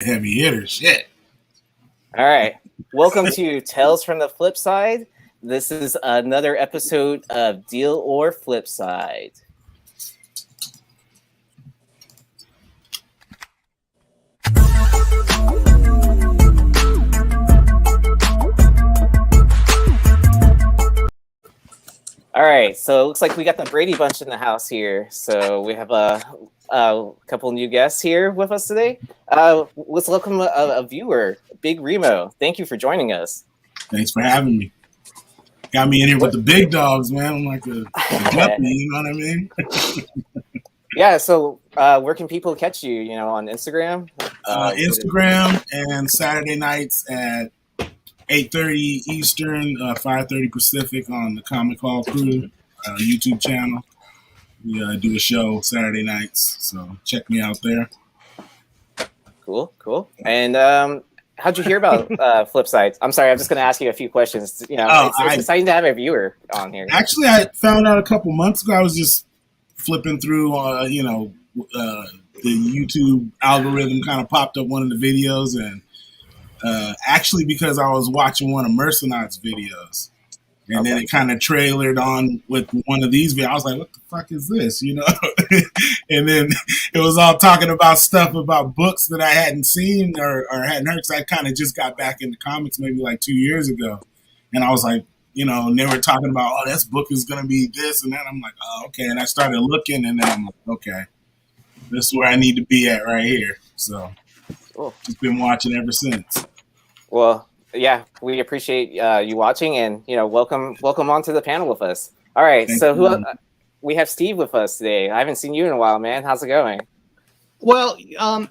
Heavy hitter shit. All right. Welcome to Tales from the Flipside. This is another episode of Deal or Flipside. All right, so it looks like we got the Brady Bunch in the house here. So we have a couple new guests here with us today. Let's welcome a viewer, Big Remo. Thank you for joining us. Thanks for having me. Got me in here with the big dogs, man. I'm like a guppy, you know what I mean? Yeah, so where can people catch you, on Instagram? Instagram and Saturday nights at 8:30 Eastern, 5:30 Pacific on the Comic Hall Crew YouTube channel. We do a show Saturday nights, so check me out there. Cool. And how'd you hear about Flipside? I'm sorry, I'm just going to ask you a few questions. It's exciting to have a viewer on here. Actually, I found out a couple months ago. I was just flipping through, the YouTube algorithm kind of popped up one of the videos, and actually because I was watching one of Mercenaut's videos, and then it kind of trailered on with one of these videos. I was like, what the fuck is this, And then it was all talking about stuff about books that I hadn't seen or hadn't heard, because I kind of just got back into comics maybe like 2 years ago. And I was like, and they were talking about, oh, this book is going to be this and that. I'm like, oh, okay. And I started looking, and then I'm like, okay, this is where I need to be at right here. So just been watching ever since. Well, yeah, we appreciate you watching, and welcome onto the panel with us. All right, we have Steve with us today. I haven't seen you in a while, man. How's it going? Well,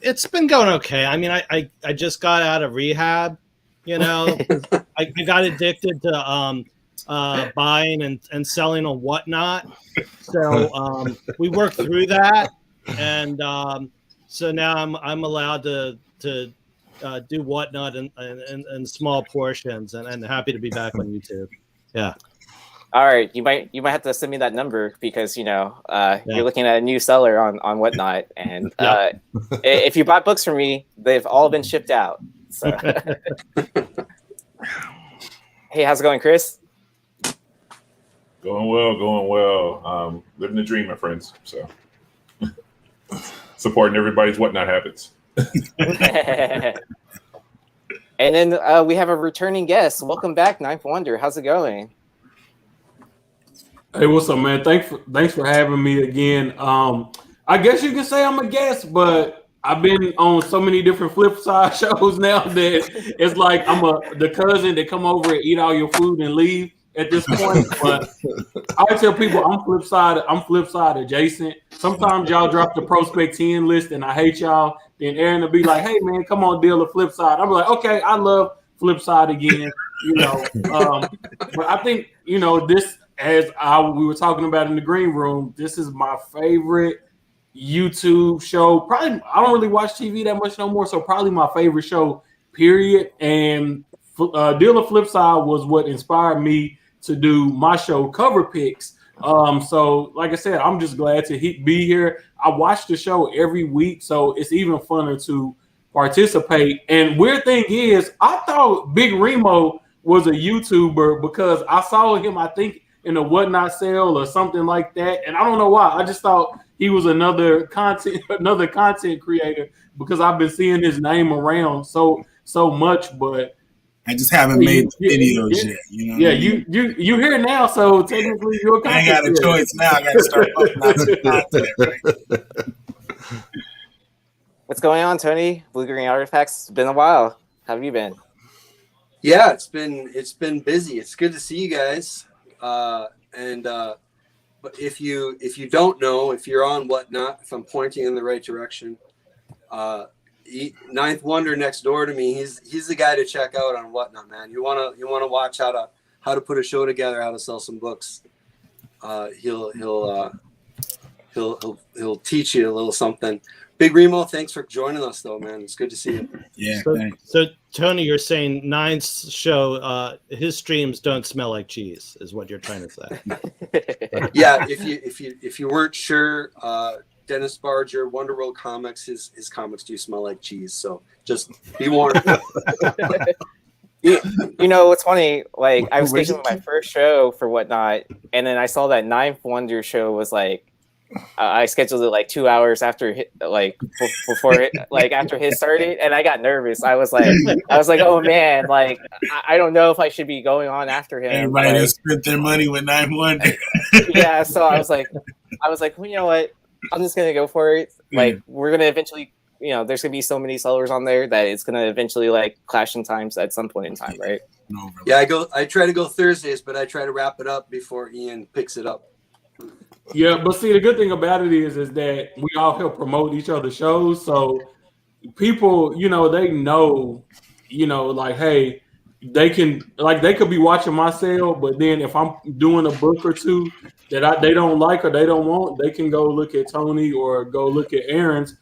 it's been going okay. I mean, I just got out of rehab. I got addicted to buying and selling on Whatnot. So we worked through that, and so now I'm allowed to do Whatnot in small portions, and happy to be back on YouTube. Yeah. All right, you might have to send me that number, because you're looking at a new seller on Whatnot, and if you bought books from me, they've all been shipped out. So. Hey, how's it going, Chris? Going well. Living the dream, my friends. So supporting everybody's Whatnot habits. And then we have a returning guest. Welcome back, Ninth Wonder. How's it going? Hey, what's up, man? Thanks for having me again. I guess you can say I'm a guest, but I've been on so many different Flipside shows now that it's like I'm the cousin that come over and eat all your food and leave at this point. But I would tell people I'm Flipside adjacent. Sometimes y'all drop the Prospect 10 list and I hate y'all. Then Aaron will be like, hey, man, come on, deal the Flipside. I'm like, okay, I love Flipside again. But I think, this, as we were talking about in the green room, this is my favorite YouTube show. Probably, I don't really watch TV that much no more, so probably my favorite show, period. And Deal of Flipside was what inspired me to do my show, Cover Picks. So like I said, I'm just glad to be here. I watch the show every week, so it's even funner to participate. And weird thing is, I thought Big Remo was a YouTuber because I saw him, I think, in a Whatnot sale or something like that. And I don't know why. I just thought he was another content creator because I've been seeing his name around so much, but I just haven't made the videos yet. Yeah, you here now, so technically you're a content I ain't got a choice now. I got to start putting out some content. Right? What's going on, Tony? Blue Green Artifacts. It's been a while. How have you been? Yeah, it's been busy. It's good to see you guys. But if you don't know, if you're on Whatnot, if I'm pointing in the right direction, Ninth Wonder next door to me, he's the guy to check out on Whatnot, man. You wanna watch how to put a show together, how to sell some books. He'll teach you a little something. Big Remo, thanks for joining us, though, man. It's good to see you. Yeah, thanks. So Tony, you're saying Nine's show, his streams don't smell like cheese, is what you're trying to say. Yeah, if you weren't sure, Dennis Barger, Wonder World Comics. His comics do smell like cheese, so just be warned. You know what's funny? Like I was scheduling my first show for Whatnot, and then I saw that Ninth Wonder show was like I scheduled it like 2 hours after before after his started, and I got nervous. I was like, oh man, like I don't know if I should be going on after him. Everybody that spent their money with 9 Wonder. Yeah, so I was like, well, you know what? I'm just gonna go for it. Like we're gonna eventually, there's gonna be so many sellers on there that it's gonna eventually like clash in times at some point in time, right? Yeah, I try to go Thursdays, but I try to wrap it up before Ian picks it up. Yeah, but see, the good thing about it is that we all help promote each other's shows. So people, they know, like, hey, they could be watching my sale, but then if I'm doing a book or two that they don't like or they don't want, they can go look at Tony or go look at Aaron's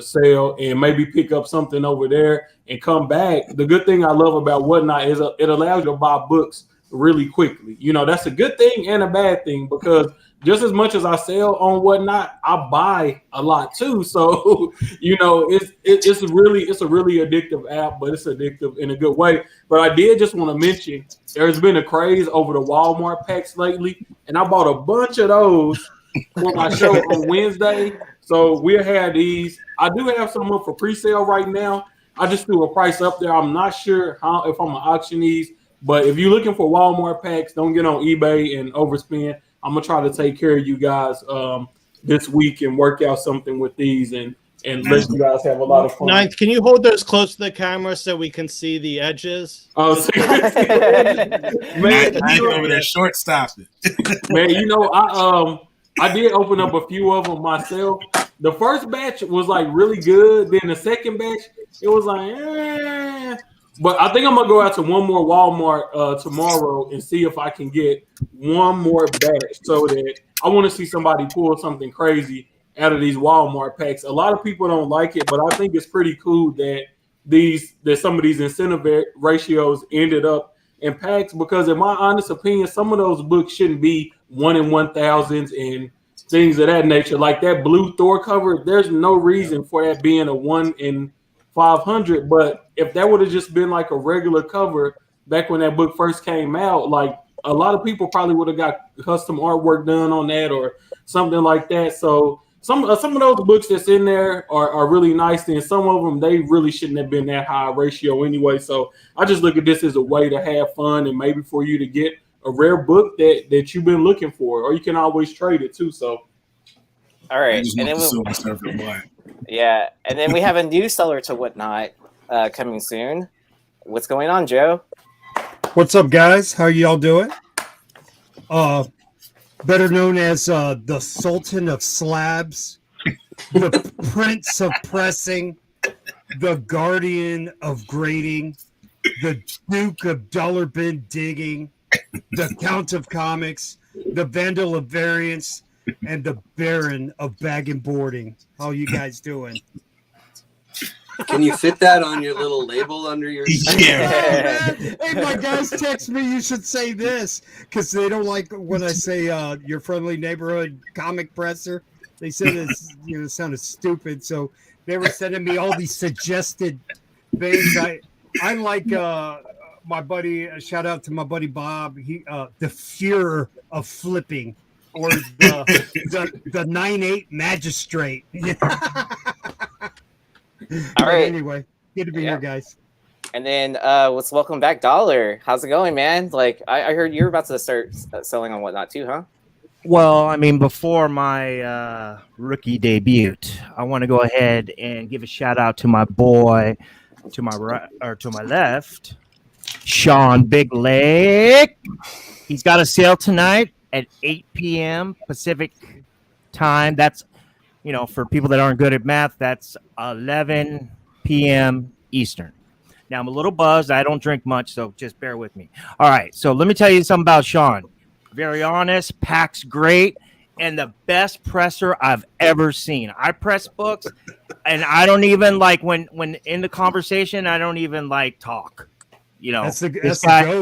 sale and maybe pick up something over there and come back. The good thing I love about Whatnot is it allows you to buy books really quickly. That's a good thing and a bad thing, because just as much as I sell on Whatnot, I buy a lot too. So, it's a really addictive app, but it's addictive in a good way. But I did just want to mention there's been a craze over the Walmart packs lately, and I bought a bunch of those for my show on Wednesday. So we'll have these. I do have some up for pre-sale right now. I just threw a price up there. I'm not sure if I'm gonna auction these, but if you're looking for Walmart packs, don't get on eBay and overspend. I'm gonna try to take care of you guys this week and work out something with these and let you guys have a lot of fun. Ninth, can you hold those close to the camera so we can see the edges? Oh, man, over there, short stop it. Man, I did open up a few of them myself. The first batch was like really good. Then the second batch, it was like, eh. But I think I'm gonna go out to one more Walmart tomorrow and see if I can get one more batch, so that I want to see somebody pull something crazy out of these Walmart packs. A lot of people don't like it, but I think it's pretty cool that some of these incentive ratios ended up in packs, because in my honest opinion, some of those books shouldn't be 1 in 1,000s and things of that nature. Like that blue Thor cover, there's no reason for that being a 1 in 500. But if that would have just been like a regular cover back when that book first came out, like a lot of people probably would have got custom artwork done on that or something like that. So some of those books that's in there are really nice, and some of them, they really shouldn't have been that high ratio anyway. So I just look at this as a way to have fun and maybe for you to get a rare book that you've been looking for, or you can always trade it too. So all right, and then yeah, and then we have a new seller to Whatnot coming soon. What's going on, Joe? What's up, guys? How y'all doing? Better known as the Sultan of Slabs, the Prince of Pressing, the Guardian of Grading, the Duke of Dollar Bin Digging, the Count of Comics, the Vandal of Variants, and the Baron of Bag and Boarding. How you guys doing? Can you fit that on your little label under your? Yeah. Hey, my guys text me. You should say this because they don't like when I say your friendly neighborhood comic presser. They said it sounded stupid, so they were sending me all these suggested things. I like my buddy. Shout out to my buddy Bob. He the Fuhrer of Flipping, or the 9/8 Magistrate. All right. Anyway, good to be here, guys. And then let's welcome back Dollar. How's it going, man? Like I heard you were about to start selling on Whatnot too, huh? Well, I mean, before my rookie debut, I want to go ahead and give a shout out to my boy, to my right or to my left, Sean Big Leg. He's got a sale tonight at 8 p.m. Pacific time. That's, for people that aren't good at math, that's 11 p.m. Eastern. Now, I'm a little buzzed. I don't drink much, so just bear with me. All right, so let me tell you something about Sean. Very honest, packs great, and the best presser I've ever seen. I press books, and I don't even like when in the conversation, I don't even like talk. This guy's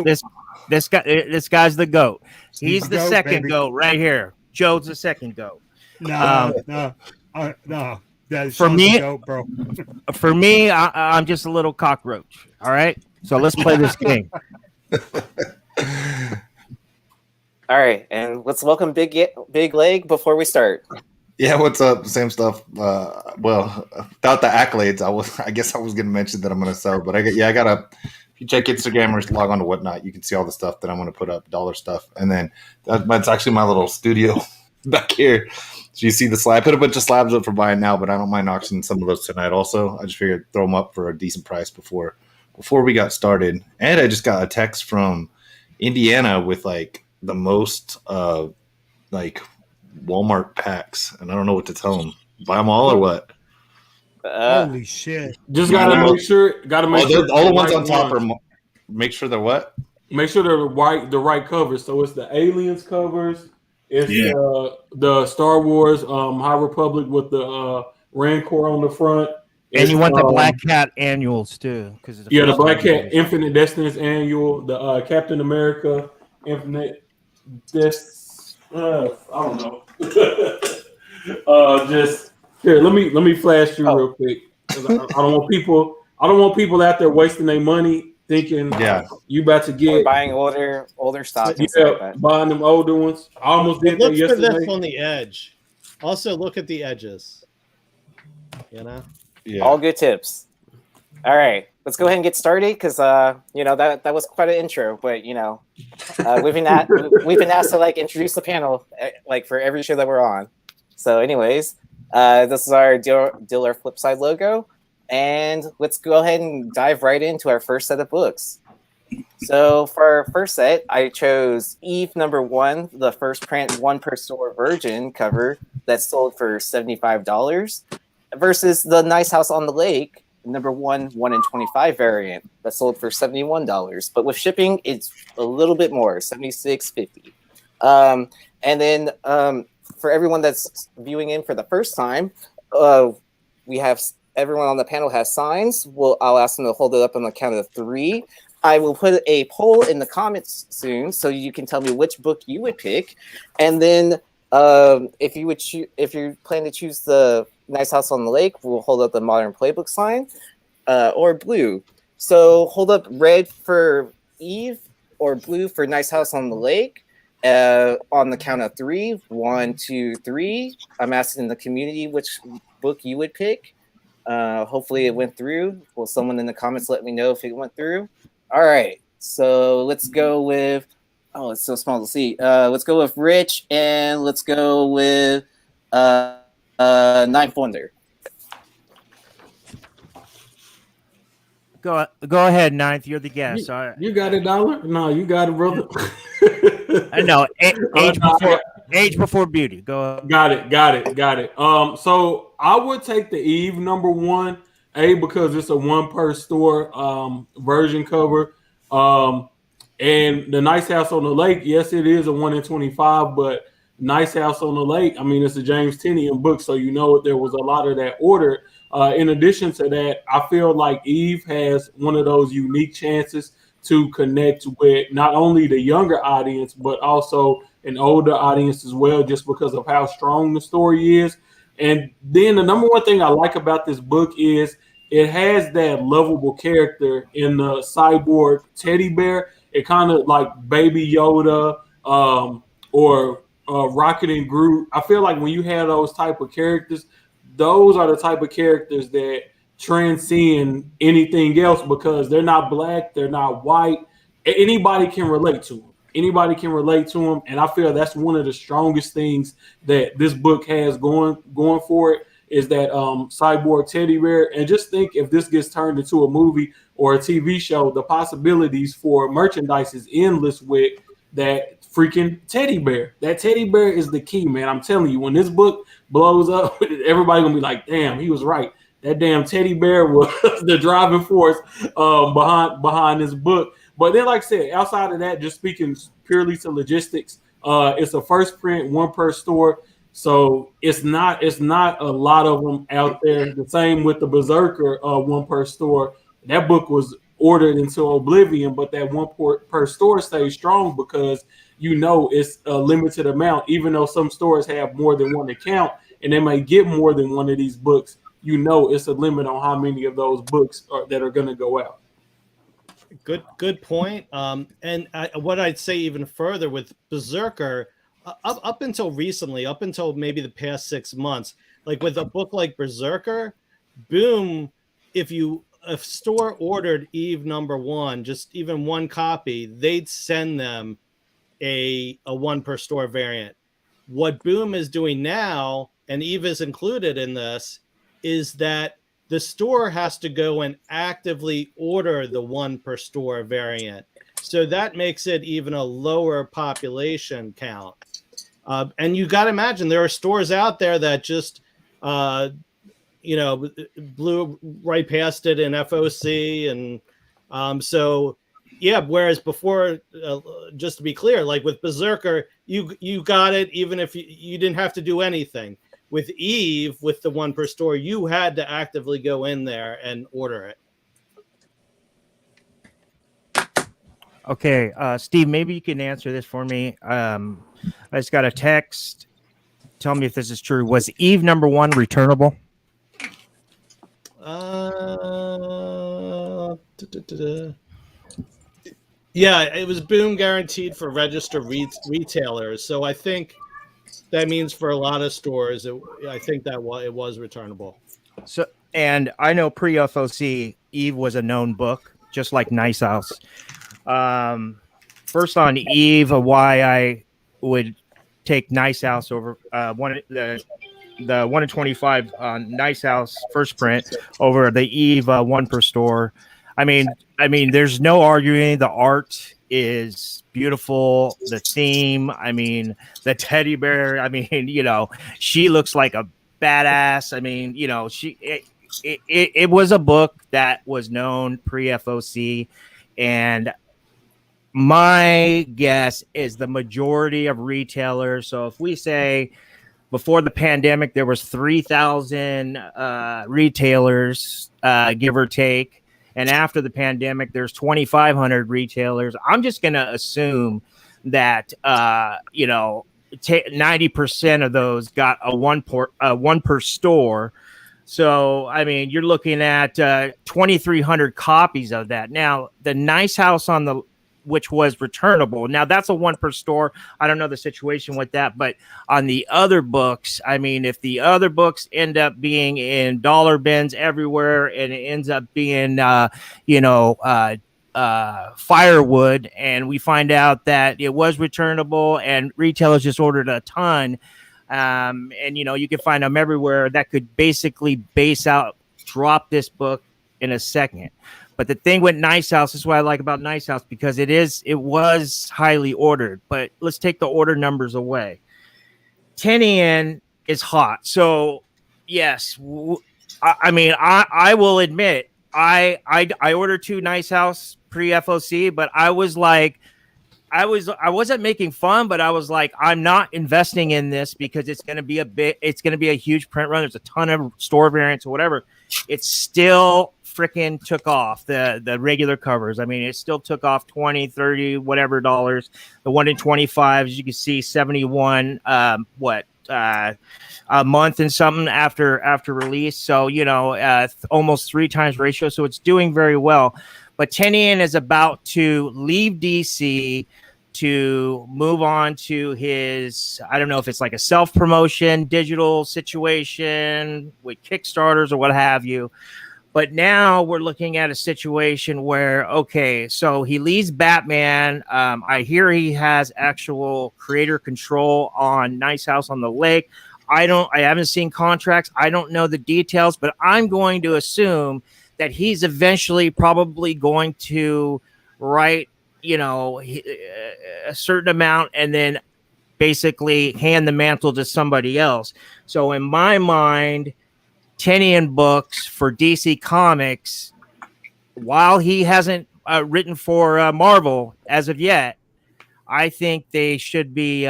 the GOAT. He's the second GOAT right here. Joe's the second GOAT. No. No, that's For me- goat, bro. For me, I'm just a little cockroach. All right, so let's play this game. All right, and let's welcome Big Leg before we start. Yeah, what's up? Same stuff. Well, without the accolades, I guess I was going to mention that I'm going to sell, but I gotta. If you check Instagram or log on to whatnot, you can see all the stuff that I'm going to put up, dollar stuff, and then that's actually my little studio back here. So you see the slab. I put a bunch of slabs up for buying now, but I don't mind auctioning some of those tonight. Also, I just figured throw them up for a decent price before we got started. And I just got a text from Indiana with like the most like Walmart packs, and I don't know what to tell them. Buy them all or what? Holy shit! Just gotta make sure. All the ones on top are. Make sure they're what? Make sure they're the right covers. So it's the Aliens covers. It's the Star Wars High Republic with the Rancor on the front. And you want the Black Cat annuals too, because the Black Cat Infinite Destinies annual, the Captain America Infinite I don't know. Just here, let me flash you real quick. I don't want people out there wasting their money thinking you about to get buying older stock. Buying them older ones. I almost did that yesterday. Look for this on the edge. Also, look at the edges. You know. Yeah. All good tips. All right, let's go ahead and get started because that was quite an intro, but we've been asked to like introduce the panel like for every show that we're on. So, anyways, this is our dealer Flipside logo, and let's go ahead and dive right into our first set of books. So, for our first set, I chose Eve #1, the first print 1 per store version cover that sold for $75, versus the Nice House on the Lake #1 1 in 25 variant that sold for $71, but with shipping it's a little bit more, $76.50. And then for everyone that's viewing in for the first time, we have everyone on the panel has signs. I'll ask them to hold it up on the count of 3. I will put a poll in the comments soon, so you can tell me which book you would pick, and then if you plan to choose the Nice House on the Lake, we'll hold up the Modern Playbook sign, or blue. So hold up red for Eve or blue for Nice House on the Lake on the count of 3. 1, 2, 3. I'm asking the community which book you would pick. Hopefully it went through. Will someone in the comments let me know if it went through? All right. So let's go with, it's so small to see. Let's go with Rich, and let's go with Ninth Wonder. Go ahead, Ninth. You're the guest. You got it, Dollar? No, you got it, brother. I know. Age before beauty. Go. Got it. So I would take the Eve #1, because it's a 1 per store version cover. And the Nice House on the Lake, yes, it is a 1 in 25, but Nice House on the Lake, I mean, it's a James Tynion book, so there was a lot of that ordered. In addition to that, I feel like Eve has one of those unique chances to connect with not only the younger audience, but also an older audience as well, just because of how strong the story is. And then the #1 thing I like about this book is it has that lovable character in the cyborg teddy bear. It kind of like Baby Yoda or Rocket and Groot. I feel like when you have those type of characters, those are the type of characters that transcend anything else, because they're not black, they're not white. Anybody can relate to them. And I feel that's one of the strongest things that this book has going for it, is that cyborg teddy bear. And just think, if this gets turned into a movie or a TV show, the possibilities for merchandise is endless with that freaking teddy bear. That teddy bear is the key, man. I'm telling you, when this book blows up, everybody gonna be like, damn, he was right. That damn teddy bear was the driving force behind this book. But then, like I said, outside of that, just speaking purely to logistics, it's a first print 1 per store. So it's not a lot of them out there. The same with the Berserker 1 per store. That book was ordered into oblivion, but that 1 per store stays strong because it's a limited amount. Even though some stores have more than one account, and they may get more than one of these books, you know it's a limit on how many of those books that are going to go out. Good point. What I'd say even further with Berserker, up until recently, up until maybe the past 6 months, like with a book like Berserker, boom, if a store ordered Eve #1, just even one copy, they'd send them a one per store variant. What Boom is doing now, and Eve is included in this, is that the store has to go and actively order the one per store variant. So that makes it even a lower population count. And you got to imagine there are stores out there that just, blew right past it in FOC. And so, yeah, whereas before, just to be clear, like with Berserker, you got it even if you didn't have to do anything. With Eve, with the one per store, you had to actively go in there and order it. Okay, Steve, maybe you can answer this for me. I just got a text. Tell me if this is true. Was Eve #1 returnable? Yeah, it was Boom guaranteed for registered retailers. So I think that means for a lot of stores, I think that it was returnable. So, and I know pre-FOC, Eve was a known book, just like Nice House. First on Eve, why I would take Nice House over the 1 in 25 Nice House first print over the Eve one per store. I mean, there's no arguing. The art is beautiful. The theme, I mean, the teddy bear. I mean, she looks like a badass. I mean, it was a book that was known pre-FOC, and my guess is the majority of retailers. So if we say before the pandemic, there was 3,000 retailers, give or take. And after the pandemic, there's 2,500 retailers. I'm just going to assume that, 90% of those got a one per store. So, I mean, you're looking at 2,300 copies of that. Now, the Nice House which was returnable. Now that's a one per store. I don't know the situation with that, but on the other books, I mean, if the other books end up being in dollar bins everywhere and it ends up being, firewood, and we find out that it was returnable and retailers just ordered a ton, and you can find them everywhere, that could basically drop this book in a second. But the thing with Nice House, this is what I like about Nice House, because it was highly ordered. But let's take the order numbers away. 10 is hot. So yes, I will admit I ordered 2 Nice House pre-FOC, but I was like, I wasn't making fun, but I was like, I'm not investing in this because it's going to be a huge print run. There's a ton of store variants or whatever. It still freaking took off the regular covers. I mean, it still took off 20, 30, whatever dollars. The 1 in 25, as you can see, 71, a month and something after release. So, almost 3 times ratio. So it's doing very well. But 10 is about to leave DC to move on to his, I don't know if it's like a self-promotion digital situation with Kickstarters or what have you. But now we're looking at a situation where, okay, so he leaves Batman. I hear he has actual creator control on Nice House on the Lake. I haven't seen contracts. I don't know the details, but I'm going to assume that he's eventually probably going to write, a certain amount and then basically hand the mantle to somebody else. So in my mind, Tinian books for DC Comics, while he hasn't written for Marvel as of yet, I think they should be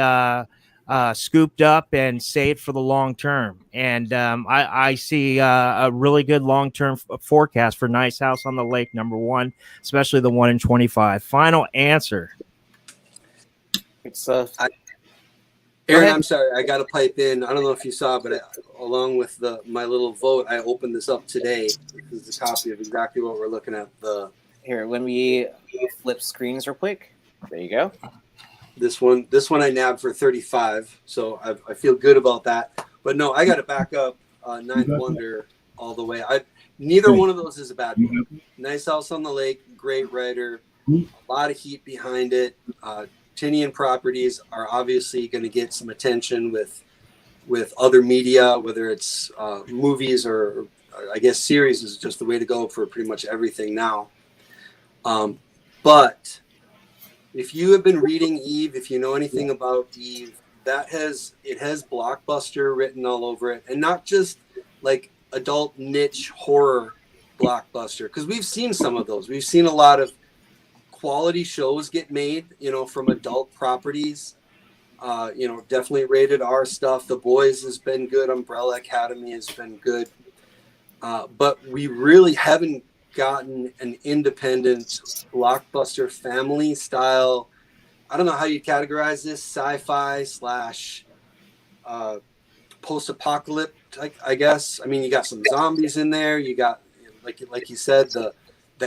scooped up and saved for the long term. And I see a really good long-term forecast for Nice House on the Lake, #1, especially the 1 in 25. Final answer. Good stuff. Aaron, I'm sorry, I got to pipe in. I don't know if you saw, but along with my little vote, I opened this up today. This is a copy of exactly what we're looking at. Here, let me flip screens real quick. There you go. This one I nabbed for 35, so I feel good about that. But no, I got to back up Ninth Wonder all the way. Neither one of those is a bad book. Nice House on the Lake, great writer, a lot of heat behind it. Tinian properties are obviously going to get some attention with other media, whether it's movies or I guess series is just the way to go for pretty much everything now. But if you have been reading Eve, if you know anything about Eve, it has blockbuster written all over it, and not just like adult niche horror blockbuster, because we've seen some of those. We've seen a lot of quality shows get made, from adult properties. Definitely rated R stuff. The Boys has been good. Umbrella Academy has been good. But we really haven't gotten an independent blockbuster family style. I don't know how you categorize this, sci-fi / post-apocalyptic, I guess. I mean, you got some zombies in there. You got, like you said, the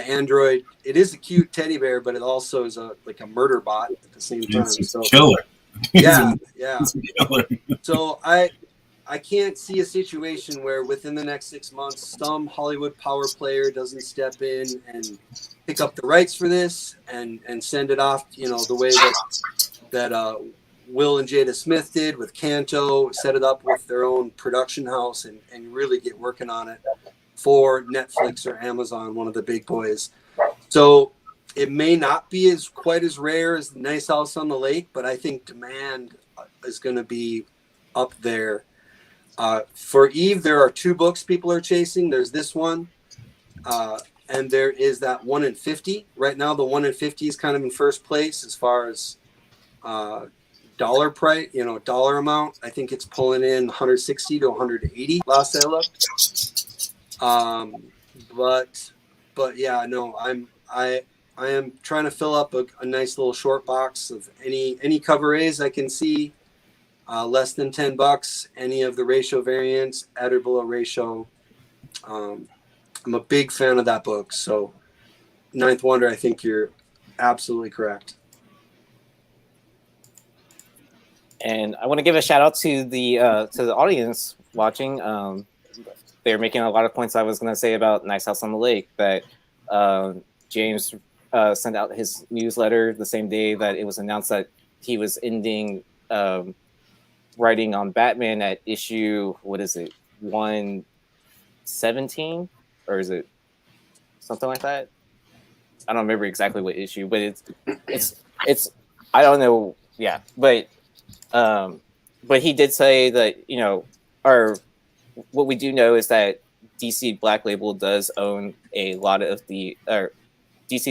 android. It is a cute teddy bear, but it also is a murder bot at the same time. It's a killer. Yeah. It's a killer. So I can't see a situation where within the next 6 months, some Hollywood power player doesn't step in and pick up the rights for this and send it off, the way that Will and Jada Smith did with Kanto, set it up with their own production house and really get working on it for Netflix or Amazon, one of the big boys. So it may not be quite as rare as Nice House on the Lake, but I think demand is going to be up there. For Eve, there are 2 books people are chasing. There's this one, and there is that 1 in 50. Right now, the 1 in 50 is kind of in first place as far as dollar price, dollar amount. I think it's pulling in 160 to 180 last I looked. But yeah, no, I am trying to fill up a nice little short box of any cover A's I can see. Less than $10, any of the ratio variants, at or below ratio. I'm a big fan of that book. So Ninth Wonder, I think you're absolutely correct. And I want to give a shout out to the audience watching. They're making a lot of points I was going to say about Nice House on the Lake, that James sent out his newsletter the same day that it was announced that he was ending writing on Batman at issue, 117, or is it something like that? I don't remember exactly what issue, but it's I don't know. Yeah, but he did say that, what we do know is that DC Black Label does own a lot of DC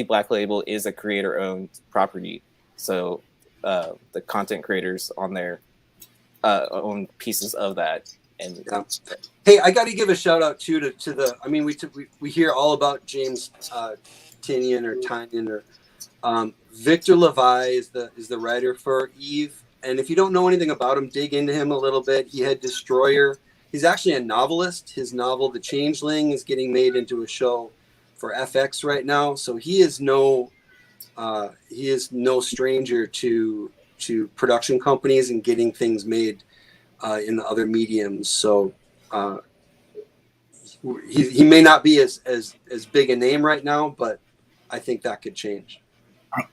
Black Label is a creator-owned property, so the content creators on there own pieces of that. And hey, I got to give a shout out too to the. I mean, we hear all about James Tinian or Victor Levi is the writer for Eve, and if you don't know anything about him, dig into him a little bit. He had Destroyer. He's actually a novelist. His novel The Changeling is getting made into a show for FX right now, so he is no stranger to production companies and getting things made in the other mediums. So he may not be as big a name right now, but I think that could change.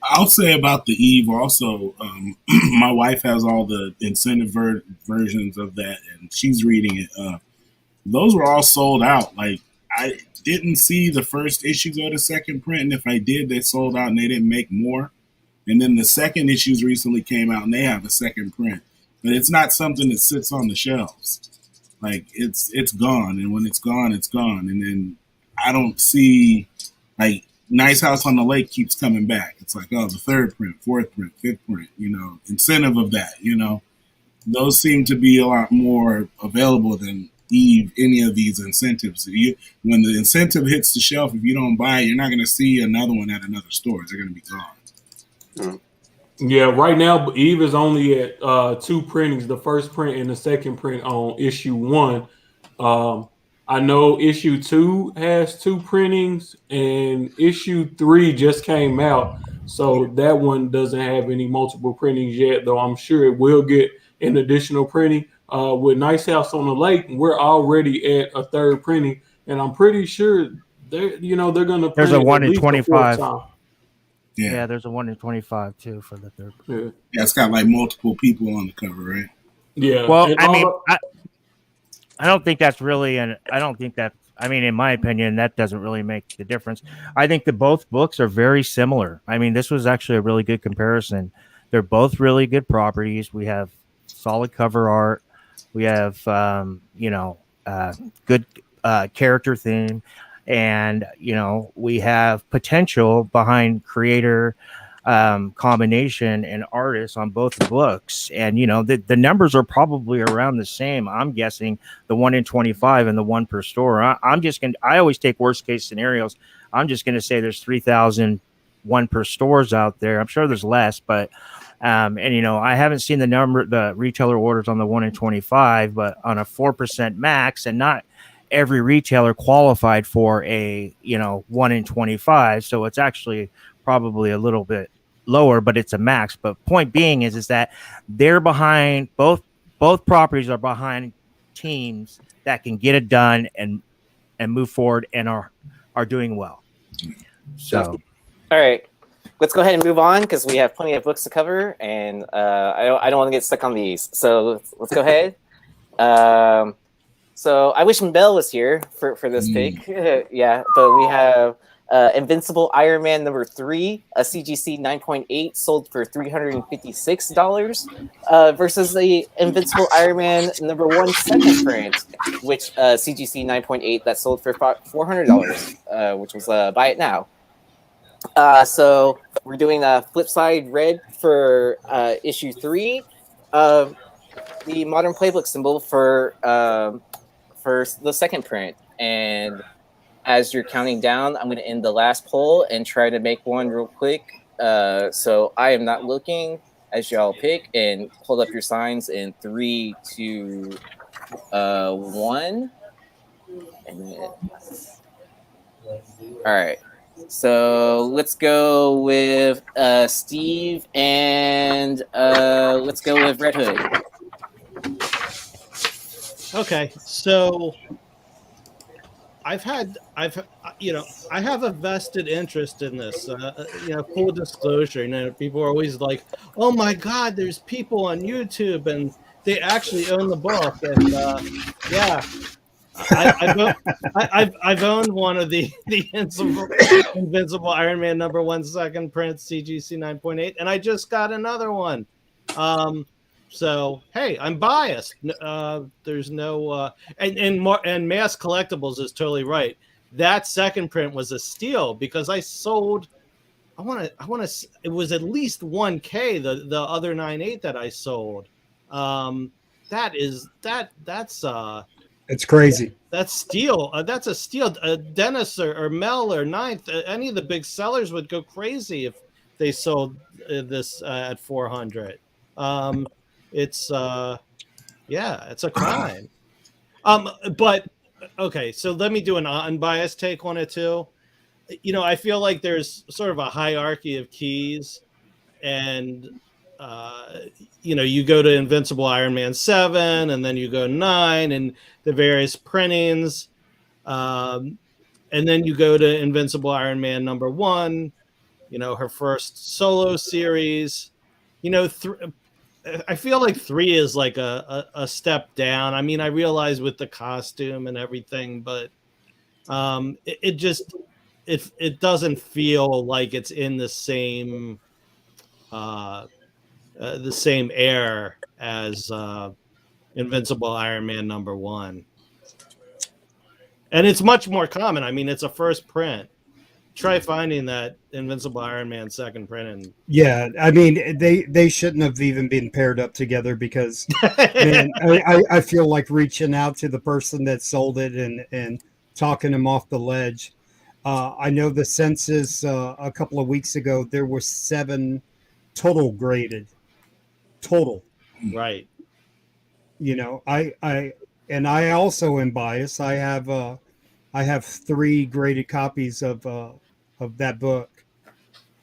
I'll say about the Eve also, my wife has all the incentive versions of that, and she's reading it. Those were all sold out. Like, I didn't see the first issue go to second print, and if I did, they sold out and they didn't make more. And then the second issues recently came out, and they have a second print. But it's not something that sits on the shelves. Like, it's gone, and when it's gone, it's gone. And then I don't see, like, Nice House on the Lake keeps coming back. It's like, oh, the third print, fourth print, fifth print, incentive of that, Those seem to be a lot more available than Eve, any of these incentives. When the incentive hits the shelf, if you don't buy it, you're not going to see another one at another store. They're going to be gone. Yeah, right now Eve is only at 2 printings, the first print and the second print on issue 1. I know issue 2 has 2 printings, and issue 3 just came out, so that one doesn't have any multiple printings yet. Though I'm sure it will get an additional printing. With Nice House on the Lake, we're already at a 3rd printing, and I'm pretty sure they're going to There's print a 1 at in least a 4th 25. time. Yeah, there's a 1 in 25 too for the 3rd. Yeah, it's got like multiple people on the cover, right? yeah. Well, And I mean, all I don't think that's really I don't think that. I mean, in my opinion, that doesn't really make the difference. I think that both books are very similar. I mean, this was actually a really good comparison. They're both really good properties. We have solid cover art. We have, good character theme, and we have potential behind creator combination and artists on both books. And the numbers are probably around the same. I'm guessing the 1 in 25 and the 1 per store. I always take worst case scenarios. I'm just gonna say there's 3,000 1 per stores out there. I'm sure there's less, but I haven't seen the retailer orders on the 1 in 25, but on a 4% max, and not every retailer qualified for a 1 in 25, so it's actually probably a little bit lower, but it's a max. But point being is that they're behind, both properties are behind teams that can get it done and move forward and are doing well. So all right, let's go ahead and move on because we have plenty of books to cover, and I don't want to get stuck on these. So let's go ahead. So I wish Mel was here for this pick. Yeah, but we have Invincible Iron Man number 3, a CGC 9.8 sold for $356 versus the Invincible Iron Man number 1 second print, which CGC 9.8 that sold for $400, which was Buy It Now. So we're doing a Flipside red for issue 3. The Modern Playbook symbol for the second print. And as you're counting down, I'm going to end the last poll and try to make one real quick. So I am not looking as y'all pick, and hold up your signs in 3, 2, 1. And then, all right. So let's go with Steve, and let's go with Red Hood. Okay, so I have a vested interest in this. Full disclosure. People are always like, "Oh my God, there's people on YouTube and they actually own the book." And yeah, I've owned one of the Invincible Iron Man number 1 second print CGC 9.8, and I just got another one. So hey, I'm biased. There's no and Mass Collectibles is totally right. That second print was a steal because I sold. I want to. It was at least 1K. The other 9.8 that I sold. That's it's crazy. That's steal. That's a steal. Dennis or Mel or Ninth, any of the big sellers would go crazy if they sold this at 400. It's it's a crime. But okay, so let me do an unbiased take on it too. I feel like there's sort of a hierarchy of keys, and you go to Invincible Iron Man 7, and then you go 9, and the various printings, and then you go to Invincible Iron Man number 1. Her first solo series. I feel like 3 is like a step down. I mean, I realize with the costume and everything, but it doesn't feel like it's in the same air as Invincible Iron Man number 1. And it's much more common. I mean, it's a first print. Try finding that Invincible Iron Man second print. And yeah, I mean, they shouldn't have even been paired up together because man, I feel like reaching out to the person that sold it and talking them off the ledge. I know the census a couple of weeks ago, there were 7 total graded, total. Right. You know, I also am biased. I have 3 graded copies of that book,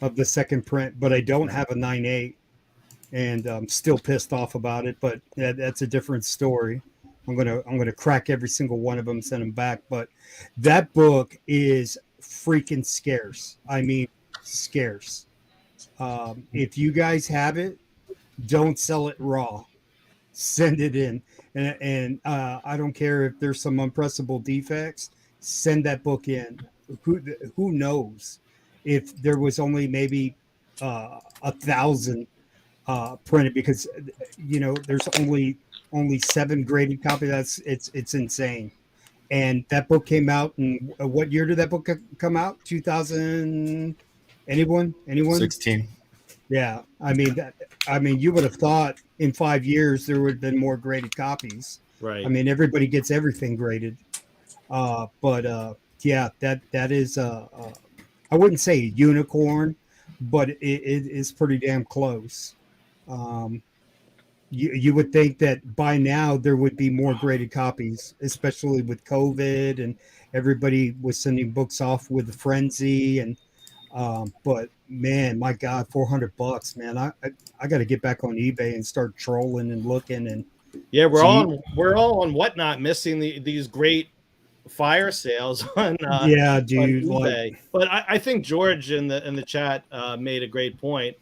of the second print, but I don't have a 9.8, and I'm still pissed off about it. But that's a different story. I'm gonna crack every single one of them, send them back. But that book is freaking scarce. I mean, scarce. If you guys have it, don't sell it raw. Send it in, and I don't care if there's some unpressable defects. Send that book in. Who knows if there was only maybe 1,000 printed, because you know there's only 7 graded copies. It's insane. And that book came out in what year did that book come out? 2000. Anyone? 16. Yeah, I mean, you would have thought in 5 years there would have been more graded copies. Right. I mean, everybody gets everything graded. But yeah, that is I wouldn't say a unicorn, but it is pretty damn close. You would think that by now there would be more graded copies, especially with COVID and everybody was sending books off with the frenzy. And but man, my God, $400, man! I got to get back on eBay and start trolling and looking. And yeah, we're all on Whatnot, missing these great fire sales on yeah, dude. On eBay. But I think George in the chat made a great point.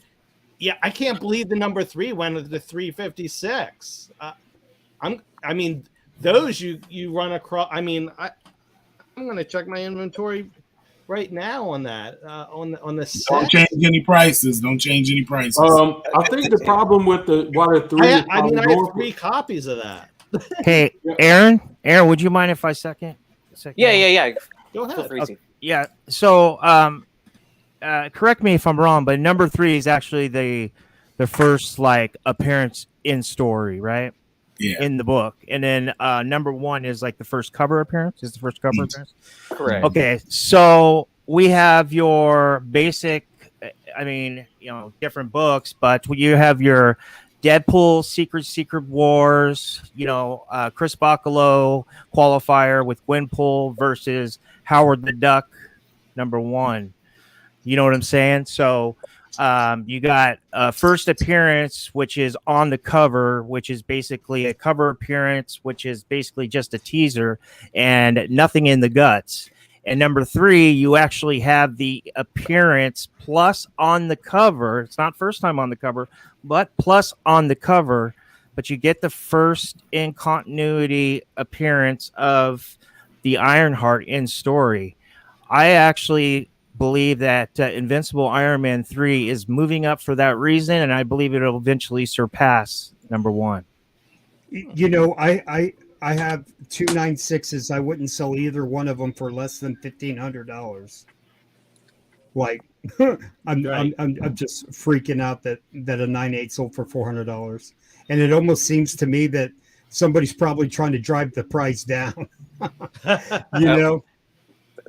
Yeah, I can't believe the number 3 went to 356. I mean, those you run across. I mean, I'm going to check my inventory right now on that on the set. Don't change any prices. Don't change any prices. I think the problem with the 3. I have 3 copies of that. Hey, Aaron, would you mind if I second? Yeah. Go ahead. Okay. Yeah. So, correct me if I'm wrong, but number 3 is actually the first like appearance in story, right? Yeah. In the book, and then number 1 is like the first cover appearance. Is the first cover appearance? Correct. Okay, so we have your basic. I mean, you know, different books, but you have your Deadpool, Secret Wars. You know, Chris Bacalo qualifier with Gwenpool versus Howard the Duck, number 1. You know what I'm saying? So you got first appearance, which is on the cover, which is basically a cover appearance, which is basically just a teaser and nothing in the guts. And number 3, you actually have the appearance plus on the cover. It's not first time on the cover, but plus on the cover. But you get the first in continuity appearance of the Ironheart in story. I actually believe that Invincible Iron Man 3 is moving up for that reason, and I believe it'll eventually surpass number 1. You know, I have 2 9.6s. I wouldn't sell either one of them for less than $1,500. Like, I'm just freaking out that a 9.8 sold for $400, and it almost seems to me that somebody's probably trying to drive the price down. You know.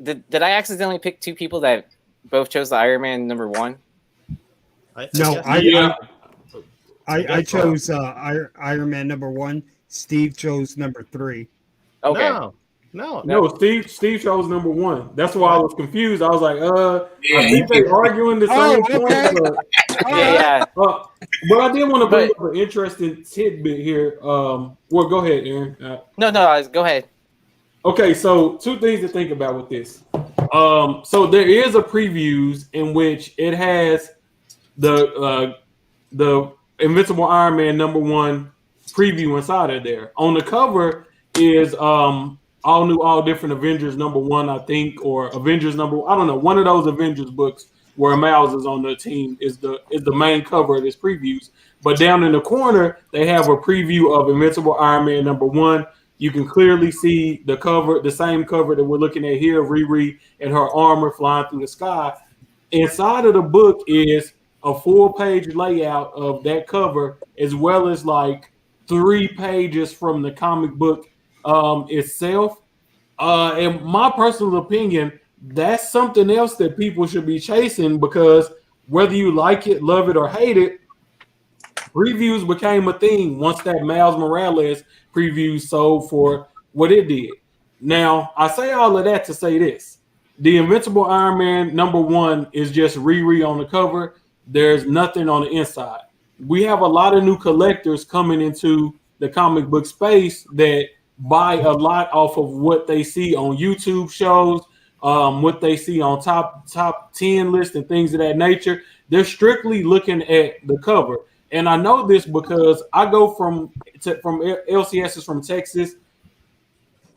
Did I accidentally pick 2 people that both chose the Iron Man number 1? I chose Iron Man number 1. Steve chose number 3. Okay. No. Steve chose number 1. That's why I was confused. I was like, I think they're arguing the same point. Yeah. But I did want to bring up an interesting tidbit here. Well, go ahead, Aaron. No, go ahead. Okay, so 2 things to think about with this. So there is a previews in which it has the Invincible Iron Man number 1 preview inside of there. On the cover is all new, all different Avengers number 1, I think, or Avengers number, I don't know, one of those Avengers books where Miles is on the team is the main cover of this previews. But down in the corner, they have a preview of Invincible Iron Man number 1. You can clearly see the cover, the same cover that we're looking at here, Riri and her armor flying through the sky. Inside of the book is a full-page layout of that cover, as well as like 3 pages from the comic book itself. In my personal opinion, that's something else that people should be chasing, because whether you like it, love it, or hate it, previews became a thing once that Miles Morales preview sold for what it did. Now, I say all of that to say this. The Invincible Iron Man #1 is just Riri on the cover. There's nothing on the inside. We have a lot of new collectors coming into the comic book space that buy a lot off of what they see on YouTube shows, what they see on top 10 lists and things of that nature. They're strictly looking at the cover. And I know this because I go from LCSs from Texas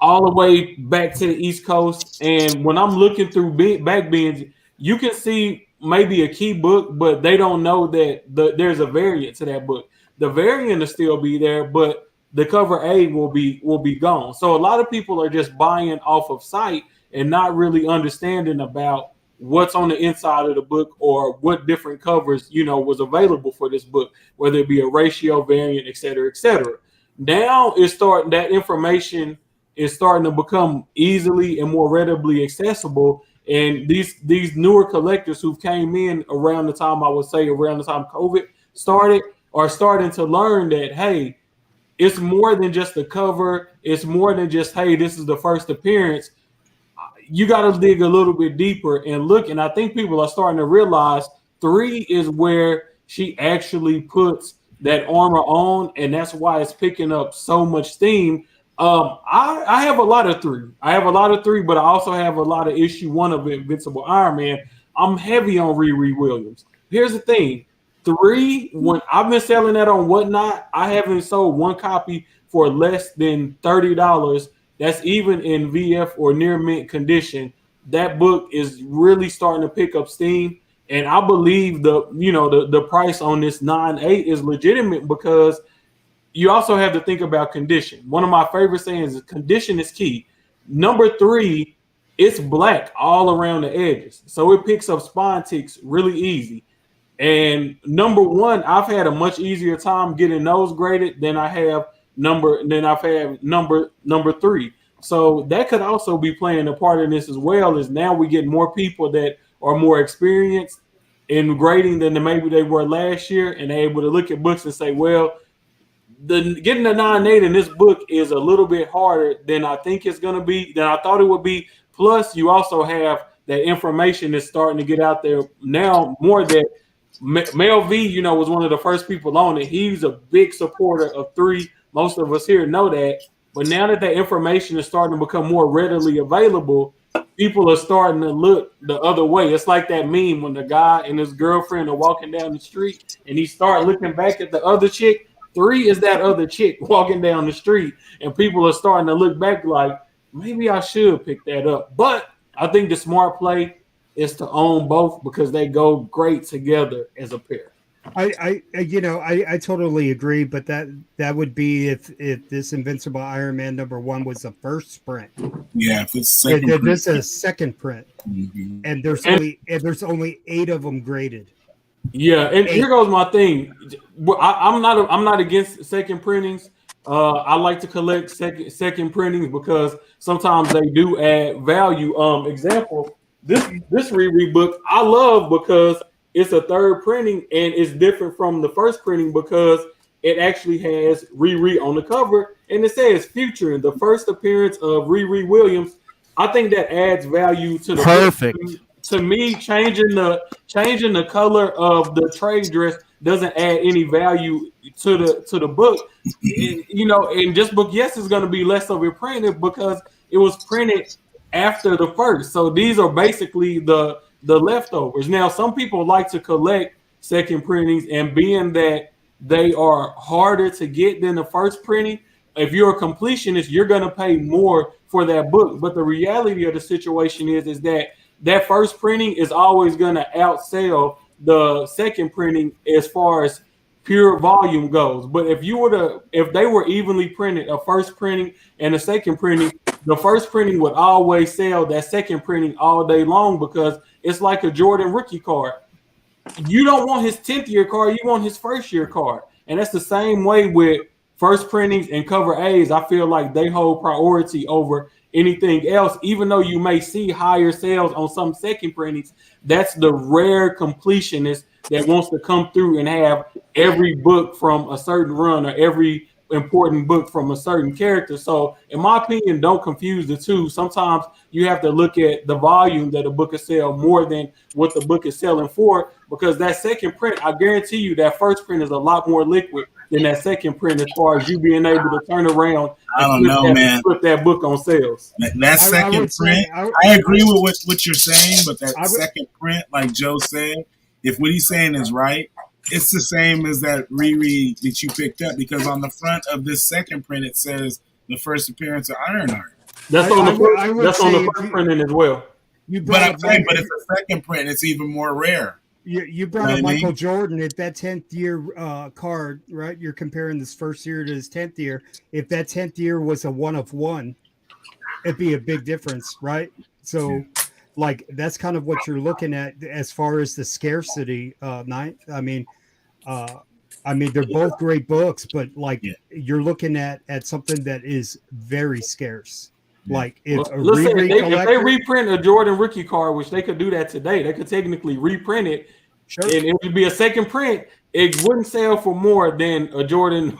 all the way back to the East Coast. And when I'm looking through back bins, you can see maybe a key book, but they don't know that there's a variant to that book. The variant will still be there, but the cover A will be gone. So a lot of people are just buying off of sight and not really understanding about what's on the inside of the book or what different covers, was available for this book, whether it be a ratio, variant, et cetera, et cetera. Now that information is starting to become easily and more readily accessible. And these newer collectors who came in around the time COVID started are starting to learn that, hey, it's more than just the cover. It's more than just, hey, this is the first appearance. You got to dig a little bit deeper and look. And I think people are starting to realize 3 is where she actually puts that armor on. And that's why it's picking up so much steam. I have a lot of 3. But I also have a lot of issue 1 of Invincible Iron Man. I'm heavy on Riri Williams. Here's the thing. 3, when I've been selling that on Whatnot, I haven't sold 1 copy for less than $30. That's even in VF or near mint condition. That book is really starting to pick up steam. And I believe the price on this 9.8 is legitimate because you also have to think about condition. One of my favorite sayings is condition is key. #3, it's black all around the edges. So it picks up spine ticks really easy. And #1, I've had a much easier time getting those graded than I've had number 3. So that could also be playing a part in this as well, is now we get more people that are more experienced in grading than maybe they were last year, and they're able to look at books and say, well, getting a 9.8 in this book is a little bit harder than I think it's going to be, than I thought it would be. Plus, you also have that information that's starting to get out there now more that Mel V, was one of the first people on it. He's a big supporter of 3. Most of us here know that. But now that information is starting to become more readily available, people are starting to look the other way. It's like that meme when the guy and his girlfriend are walking down the street and he start looking back at the other chick. 3 is that other chick walking down the street, and people are starting to look back like, maybe I should pick that up. But I think the smart play is to own both because they go great together as a pair. I totally agree, but that would be if this Invincible Iron Man #1 was the first sprint. Yeah, if it's second. This is a second print, and there's only 8 of them graded. Yeah, and 8. Here goes my thing. I'm not against second printings. I like to collect second printings because sometimes they do add value. Example, this Riri book I love because it's a third printing and it's different from the first printing because it actually has Riri on the cover and it says "Future," the first appearance of Riri Williams. I think that adds value to the perfect. Book. To me, changing the color of the trade dress doesn't add any value to the book. And just book, yes, it's going to be less of a printed because it was printed after the first. So these are basically the leftovers. Now, some people like to collect second printings, and being that they are harder to get than the first printing, if you're a completionist, you're going to pay more for that book. But the reality of the situation is that first printing is always going to outsell the second printing as far as pure volume goes. But if they were evenly printed, a first printing and a second printing, the first printing would always sell that second printing all day long because it's like a Jordan rookie card. You don't want his 10th year card, you want his first year card. And that's the same way with first printings and cover A's. I feel like they hold priority over anything else, even though you may see higher sales on some second printings, that's the rare completionist that wants to come through and have every book from a certain run or every important book from a certain character. So in my opinion, don't confuse the two. Sometimes you have to look at the volume that a book is selling more than what the book is selling for, because that second print, I guarantee you that first print is a lot more liquid than that second print as far as you being able to turn around and flip that book on sales. That second print, I agree with what you're saying, but that second print, like Joe said, if what he's saying is right, it's the same as that reread that you picked up, because on the front of this second print it says the first appearance of Ironheart. That's on the first printing as well. But I'm saying, but it's a second print, it's even more rare. You brought up Michael Jordan at that 10th year card, right? You're comparing this first year to his 10th year. If that 10th year was a 1 of 1, it'd be a big difference, right? So, like, that's kind of what you're looking at as far as the scarcity. I mean, they're both great books, but like you're looking at something that is very scarce. Like if they reprint a Jordan rookie card, which they could do that today, they could technically reprint it, and it would be a second print. It wouldn't sell for more than a Jordan,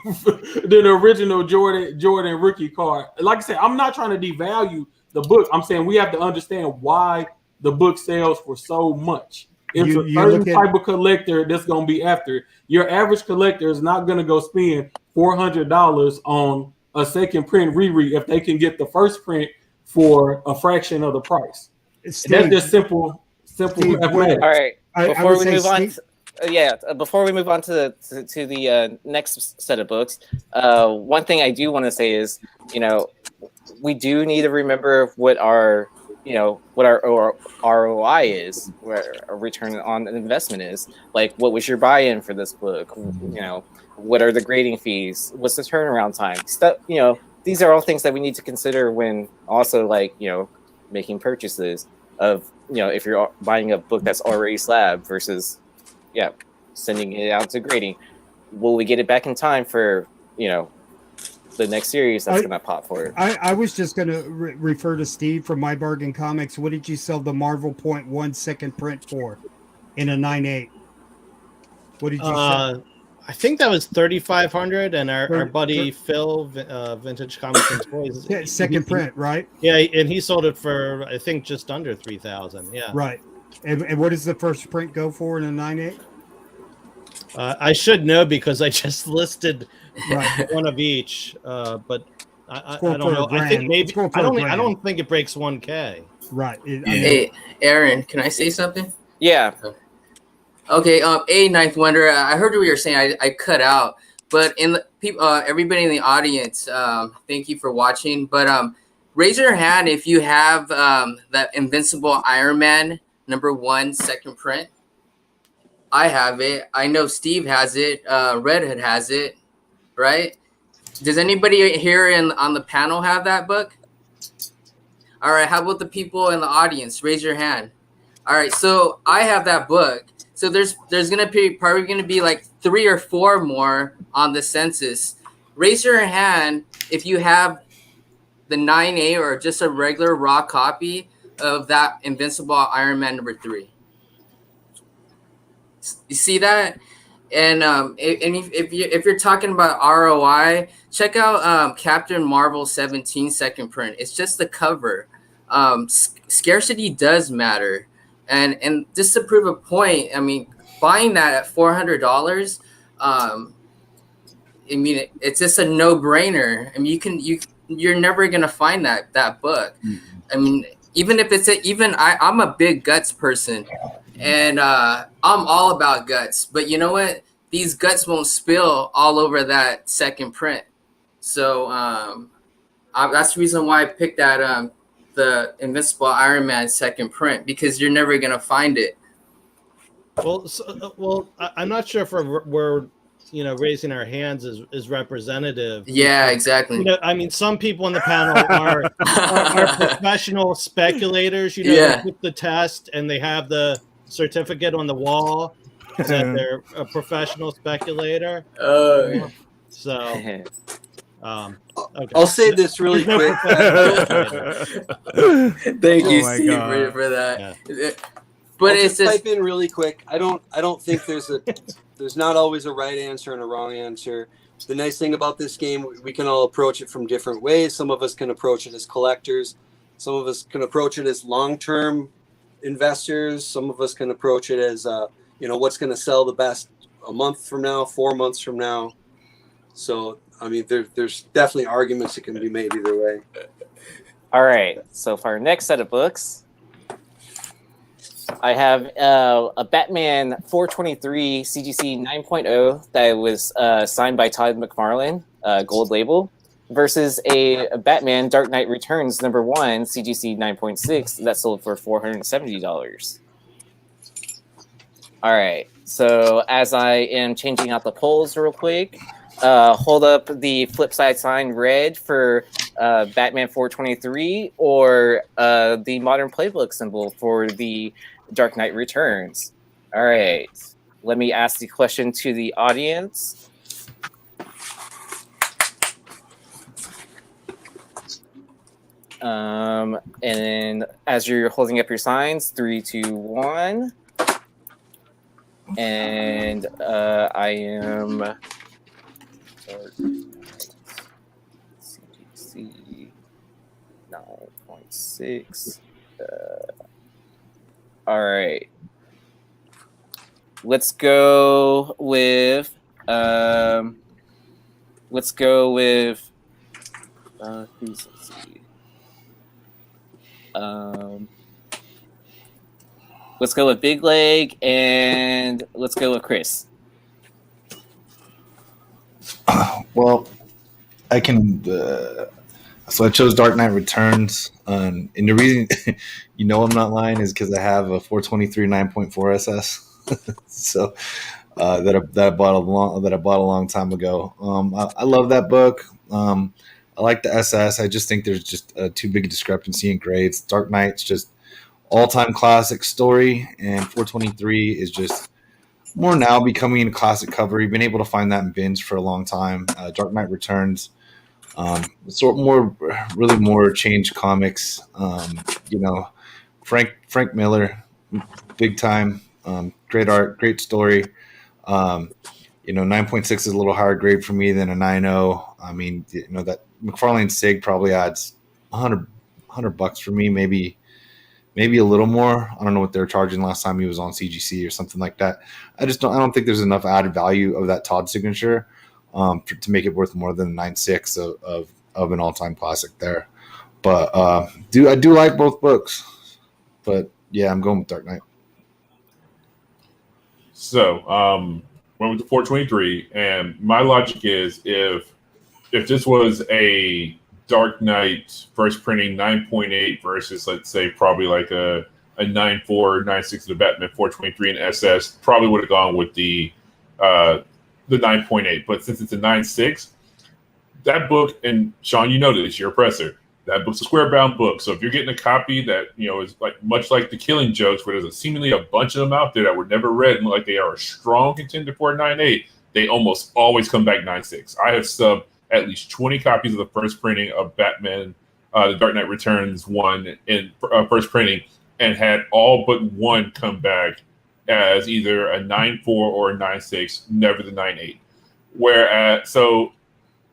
than the original Jordan rookie card. Like I said, I'm not trying to devalue the book. I'm saying we have to understand why the book sells for so much. It's a certain type of collector that's going to be after it. Your average collector is not going to go spend $400 on a second print reread if they can get the first print for a fraction of the price. That's just simple mathematics. All right. Before we move on to the next set of books, one thing I do want to say is, we do need to remember what our ROI is, where a return on investment is. Like, what was your buy-in for this book? What are the grading fees? What's the turnaround time? Stuff, these are all things that we need to consider when also making purchases of, if you're buying a book that's already slabbed versus, sending it out to grading. Will we get it back in time for, the next series that's going to pop for it? I was just going to refer to Steve from My Bargain Comics. What did you sell the Marvel .1 second print for in a 9.8? What did you sell? I think that was 3,500, and our buddy Phil, Vintage Comics and Toys, second print, right? Yeah, and he sold it for I think just under 3,000. Yeah, right. And what does the first print go for in a 9.8? I should know because I just listed one of each, but I don't know. I think maybe I don't think it breaks 1K. Right. Hey, Aaron, can I say something? Yeah. Okay. Ninth Wonder. I heard what you were saying. I cut out, but everybody in the audience, thank you for watching. But raise your hand if you have that Invincible Iron Man #1 second print. I have it. I know Steve has it. Red Hood has it. Right? Does anybody here on the panel have that book? All right. How about the people in the audience? Raise your hand. All right. So I have that book. So there's probably gonna be like 3 or 4 more on the census. Raise your hand if you have the 9A or just a regular raw copy of that Invincible Iron Man #3. You see that? And if you're talking about ROI, check out Captain Marvel 17 second print. It's just the cover. Scarcity does matter. And just to prove a point, I mean, buying that at $400, it's just a no-brainer. I mean, you're never gonna find that book. I mean, even if I'm a big guts person, and I'm all about guts. But you know what? These guts won't spill all over that second print. So that's the reason why I picked that. The Invincible Iron Man second print, because you're never gonna find it. Well, I'm not sure if we're raising our hands is representative. Yeah, exactly. I mean, some people in the panel are professional speculators. They took the test and they have the certificate on the wall that they're a professional speculator. So. Okay. I'll say this really There's no quick. Thank you, my Steve, God. for that. Yeah. But I'll it's just just type in really quick. I don't think there's not always a right answer and a wrong answer. The nice thing about this game, we can all approach it from different ways. Some of us can approach it as collectors. Some of us can approach it as long-term investors. Some of us can approach it as, what's going to sell the best a month from now, 4 months from now. So, I mean, there's definitely arguments that can be made either way. All right. So for our next set of books, I have a Batman 423 CGC 9.0 that was signed by Todd McFarlane, gold label, versus a Batman Dark Knight Returns #1 CGC 9.6 that sold for $470. All right. So as I am changing out the polls real quick, hold up the Flipside sign red for Batman 423 or the Modern Playbook symbol for the Dark Knight Returns. All right. Let me ask the question to the audience. And then as you're holding up your signs, 3, 2, 1. And I am CGC 9.6. All right. Let's go with let's go with let's see. Let's go with Big Leg and let's go with Chris. Well, I can. So I chose Dark Knight Returns, and the reason I'm not lying is because I have a 423 9.4 SS. So that I bought a long time ago. I love that book. I like the SS. I just think there's just too big a discrepancy in grades. Dark Knight's just all-time classic story, and 423 is just more now becoming a classic cover. You've been able to find that in bins for a long time. Dark Knight Returns, really more changed comics. Frank Miller, big time, great art, great story. 9.6 is a little higher grade for me than a 9.0. I mean, that McFarlane Sig probably adds $100 for me, maybe a little more. I don't know what they were charging last time he was on CGC or something like that. I don't think there's enough added value of that Todd signature to make it worth more than 9.6 of an all-time classic there. But I do like both books. But yeah, I'm going with Dark Knight. So went with the 423, and my logic is if this was a Dark Knight first printing 9.8 versus, let's say, probably like a 9.4 or 9.6 of the Batman 423 and SS, probably would have gone with the 9.8. But since it's a 9.6, that book, and Sean, you know this, you're a presser, that book's a square bound book. So if you're getting a copy that is like much like the Killing Jokes, where there's seemingly a bunch of them out there that were never read and like they are a strong contender for a 9.8, they almost always come back 9.6. I have subbed at least 20 copies of the first printing of Batman, The Dark Knight Returns 1 in first printing, and had all but one come back as either a 9.4 or a 9.6, never the 9.8. Whereas, so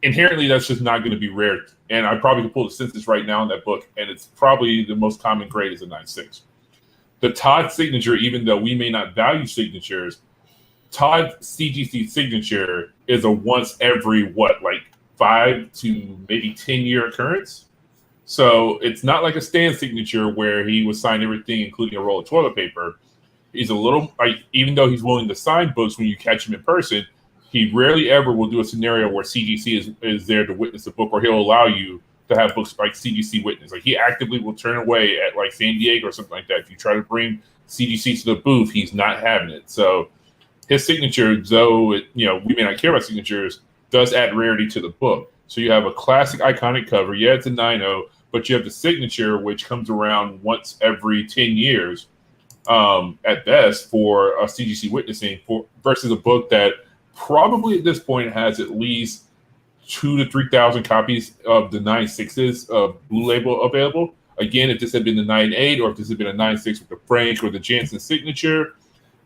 inherently, that's just not going to be rare. And I probably can pull the census right now in that book, and it's probably the most common grade is a 9.6. The Todd signature, even though we may not value signatures, Todd CGC signature is a once every 5 to maybe 10 year occurrence. So it's not like a Stan signature where he would sign everything, including a roll of toilet paper. He's a little even though he's willing to sign books when you catch him in person, he rarely ever will do a scenario where CGC is there to witness a book, or he'll allow you to have books like CGC witness. Like he actively will turn away at like San Diego or something like that. If you try to bring CGC to the booth, he's not having it. So his signature, though we may not care about signatures, does add rarity to the book. So you have a classic iconic cover. Yeah, it's a 9.0, but you have the signature, which comes around once every 10 years at best for a CGC witnessing versus a book that probably at this point has at least 2,000 to 3,000 copies of the 9.6s of Blue Label available. Again, if this had been the 9.8 or if this had been a 9.6 with the Frank or the Jansen signature,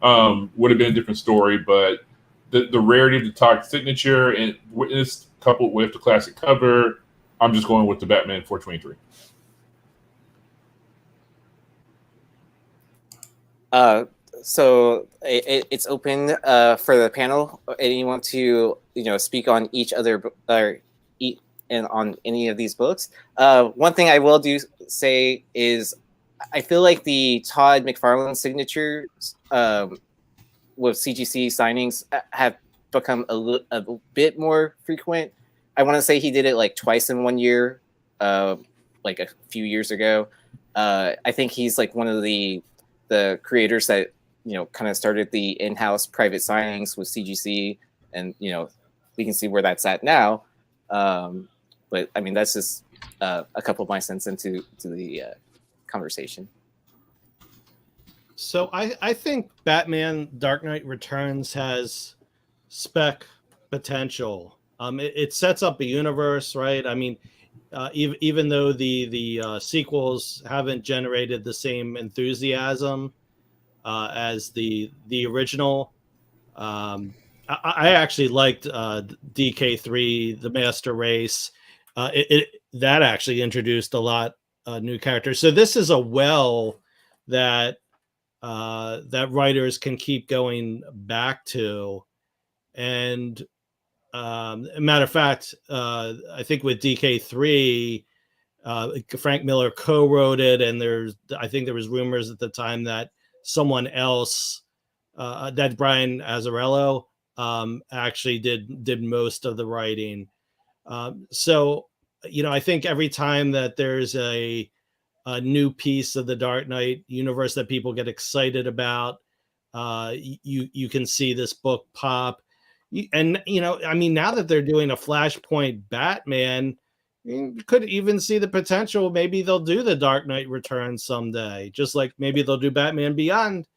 would have been a different story. But the rarity of the Todd signature and Witness coupled with the classic cover, I'm just going with the Batman 423. So it's open for the panel. Anyone to speak on each other and on any of these books. One thing I will say is I feel like the Todd McFarlane signatures with CGC signings have become a bit more frequent. I want to say he did it like twice in 1 year, like a few years ago. I think he's like one of the creators that kind of started the in-house private signings with CGC, and we can see where that's at now. But I mean, that's just a couple of my cents into the conversation. So I think Batman Dark Knight Returns has spec potential. It sets up a universe, right? I mean, even though the sequels haven't generated the same enthusiasm as the original, I actually liked DK3, the Master Race. That actually introduced a lot new characters. So this is a well that writers can keep going back to. And matter of fact, I think with DK3, Frank Miller co-wrote it, and I think there was rumors at the time that someone else, that Brian Azzarello, actually did most of the writing. So I think every time that there's a new piece of the Dark Knight universe that people get excited about, you can see this book pop. And I mean, now that they're doing a Flashpoint Batman, you could even see the potential. Maybe they'll do the Dark Knight Returns someday, just like maybe they'll do Batman Beyond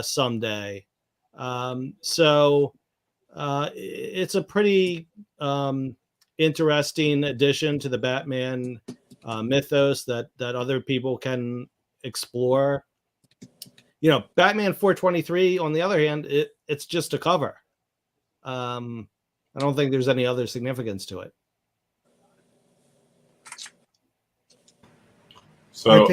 someday. So it's a pretty interesting addition to the Batman mythos that other people can explore. Batman 423, on the other hand, it's just a cover. I don't think there's any other significance to it. So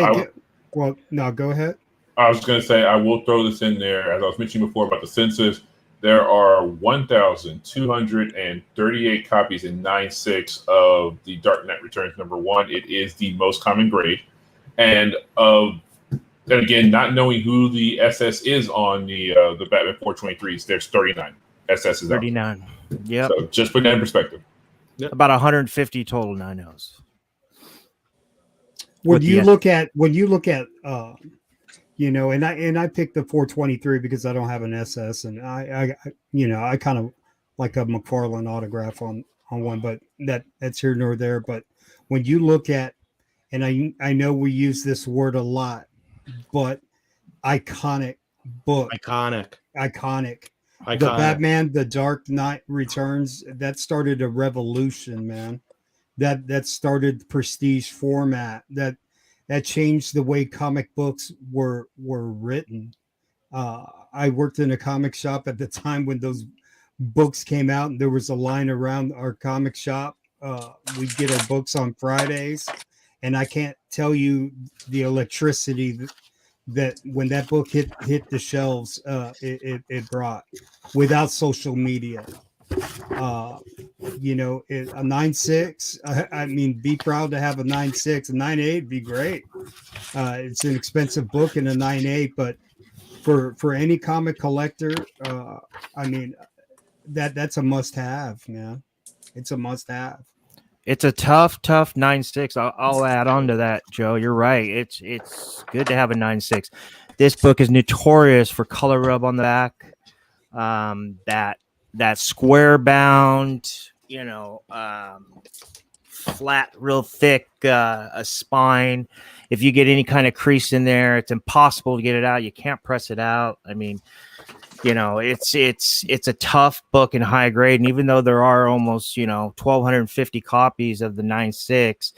no, go ahead. I was going to say, I will throw this in there. As I was mentioning before about the census, there are 1,238 copies in 9.6 of the Dark Knight Returns #1. It is the most common grade. And again, not knowing who the SS is on the Batman 423s, there's 39 SSs. 39. Yeah. So just put that in perspective. Yep. About 150 total 9.0s. When you look at and I picked the 423 because I don't have an SS, and I kind of like a McFarlane autograph on one, but that's here nor there. But when you look at, and I know we use this word a lot, but iconic book, iconic. The Batman, the Dark Knight Returns, that started a revolution, man. That started prestige format. That changed the way comic books were written. I worked in a comic shop at the time when those books came out, and there was a line around our comic shop. We'd get our books on Fridays, and I can't tell you the electricity that when that book hit the shelves, it brought, without social media. A 9.6. I mean, be proud to have a 9.6. A 9.8 be great. It's an expensive book in a 9.8, but for any comic collector, I mean, that's a must-have, man. It's a must-have. It's a tough 9.6. I'll add on to that, Joe. You're right. It's good to have a 9.6. This book is notorious for color rub on the back. That square bound, flat, real thick, a spine. If you get any kind of crease in there, it's impossible to get it out. You can't press it out. I mean, you know, it's a tough book in high grade, and even though there are almost 1,250 copies of the 9.6,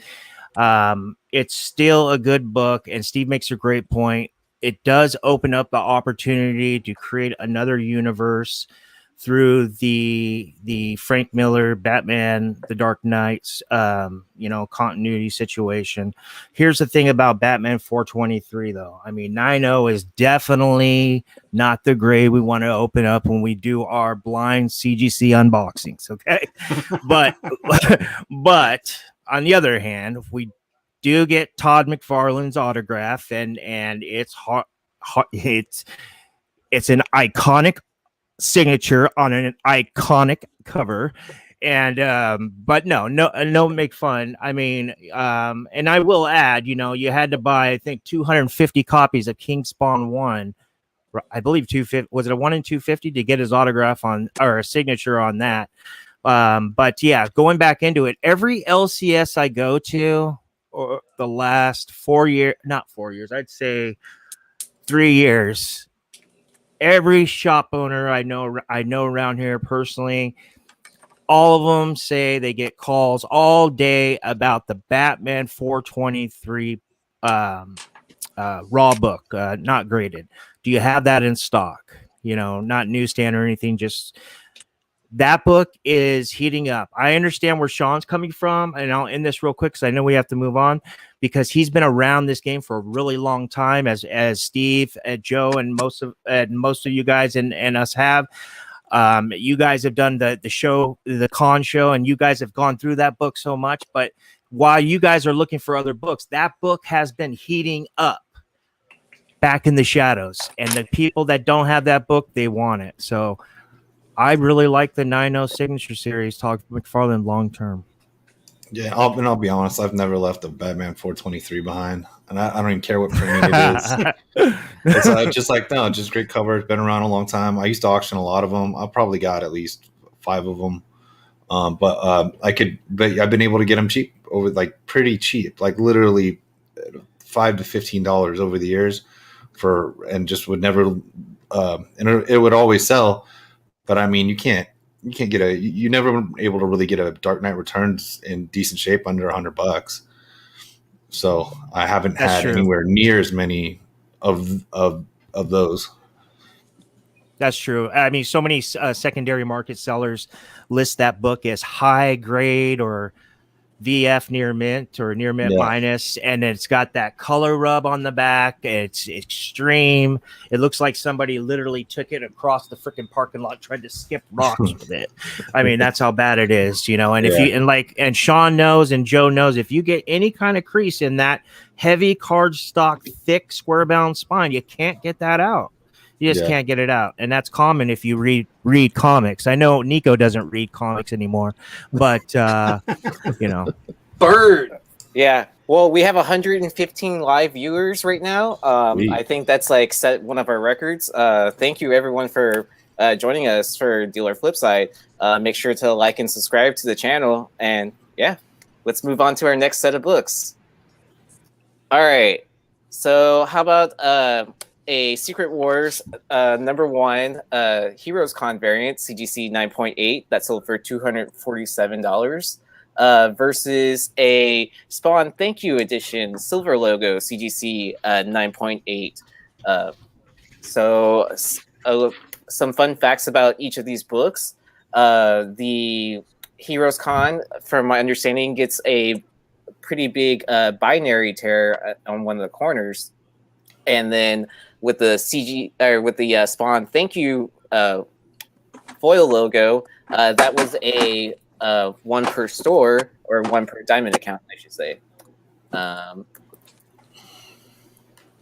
it's still a good book. And Steve makes a great point. It does open up the opportunity to create another universe through the Frank Miller Batman The Dark Knights continuity situation. Here's the thing about Batman 423 though. I mean, 9.0 is definitely not the grade we want to open up when we do our blind CGC unboxings, okay? but on the other hand, if we do get Todd McFarlane's autograph, and it's it's an iconic signature on an iconic cover, and but no make fun. I mean, and I will add, you had to buy, I think, 250 copies of King Spawn 1. I believe 250, was it a 1 in 250 to get his autograph on, or a signature on that. But yeah, going back into it, every LCS I go to, or the last 4 years, not 4 years, I'd say 3 years, every shop owner I know around here personally, all of them say they get calls all day about the Batman 423 raw book, not graded. Do you have that in stock? Not newsstand or anything, just that book is heating up. I understand where Sean's coming from, and I'll end this real quick because I know we have to move on, because he's been around this game for a really long time, as Steve, Joe, and most of you guys and us have. You guys have done the show, the con show, and you guys have gone through that book so much. But while you guys are looking for other books, that book has been heating up back in the shadows, and the people that don't have that book, they want it. So I really like the 9.0 signature series, Todd McFarlane long term. Yeah, I'll be honest. I've never left a Batman 423 behind, and I don't even care what printing it is. It's just great cover. It's been around a long time. I used to auction a lot of them. I probably got at least 5 of them, but I've been able to get them cheap, pretty cheap, like literally $5 to $15 over the years, and just would never, and it would always sell. But I mean, you never were able to really get a Dark Knight Returns in decent shape under $100. So I haven't had anywhere near as many of those. That's true. I mean, so many secondary market sellers list that book as high grade or VF near mint or near mint minus, and it's got that color rub on the back. It's extreme. It looks like somebody literally took it across the freaking parking lot, tried to skip rocks with it. I mean, that's how bad it is, And if and Sean knows and Joe knows, if you get any kind of crease in that heavy cardstock, thick square bound spine, you can't get that out. You just can't get it out. And that's common if you read comics. I know Nico doesn't read comics anymore, but, Bird. Yeah. Well, we have 115 live viewers right now. I think that's set one of our records. Thank you, everyone, for joining us for Dealer Flipside. Make sure to like and subscribe to the channel. And, let's move on to our next set of books. All right. So how about... a Secret Wars #1 Heroes Con variant, CGC 9.8, that sold for $247, versus a Spawn Thank You Edition Silver Logo CGC 9.8. So some fun facts about each of these books. The Heroes Con, from my understanding, gets a pretty big binary tear on one of the corners. And then with the Spawn Thank You foil logo, that was a 1 per store, or 1 per diamond account, I should say.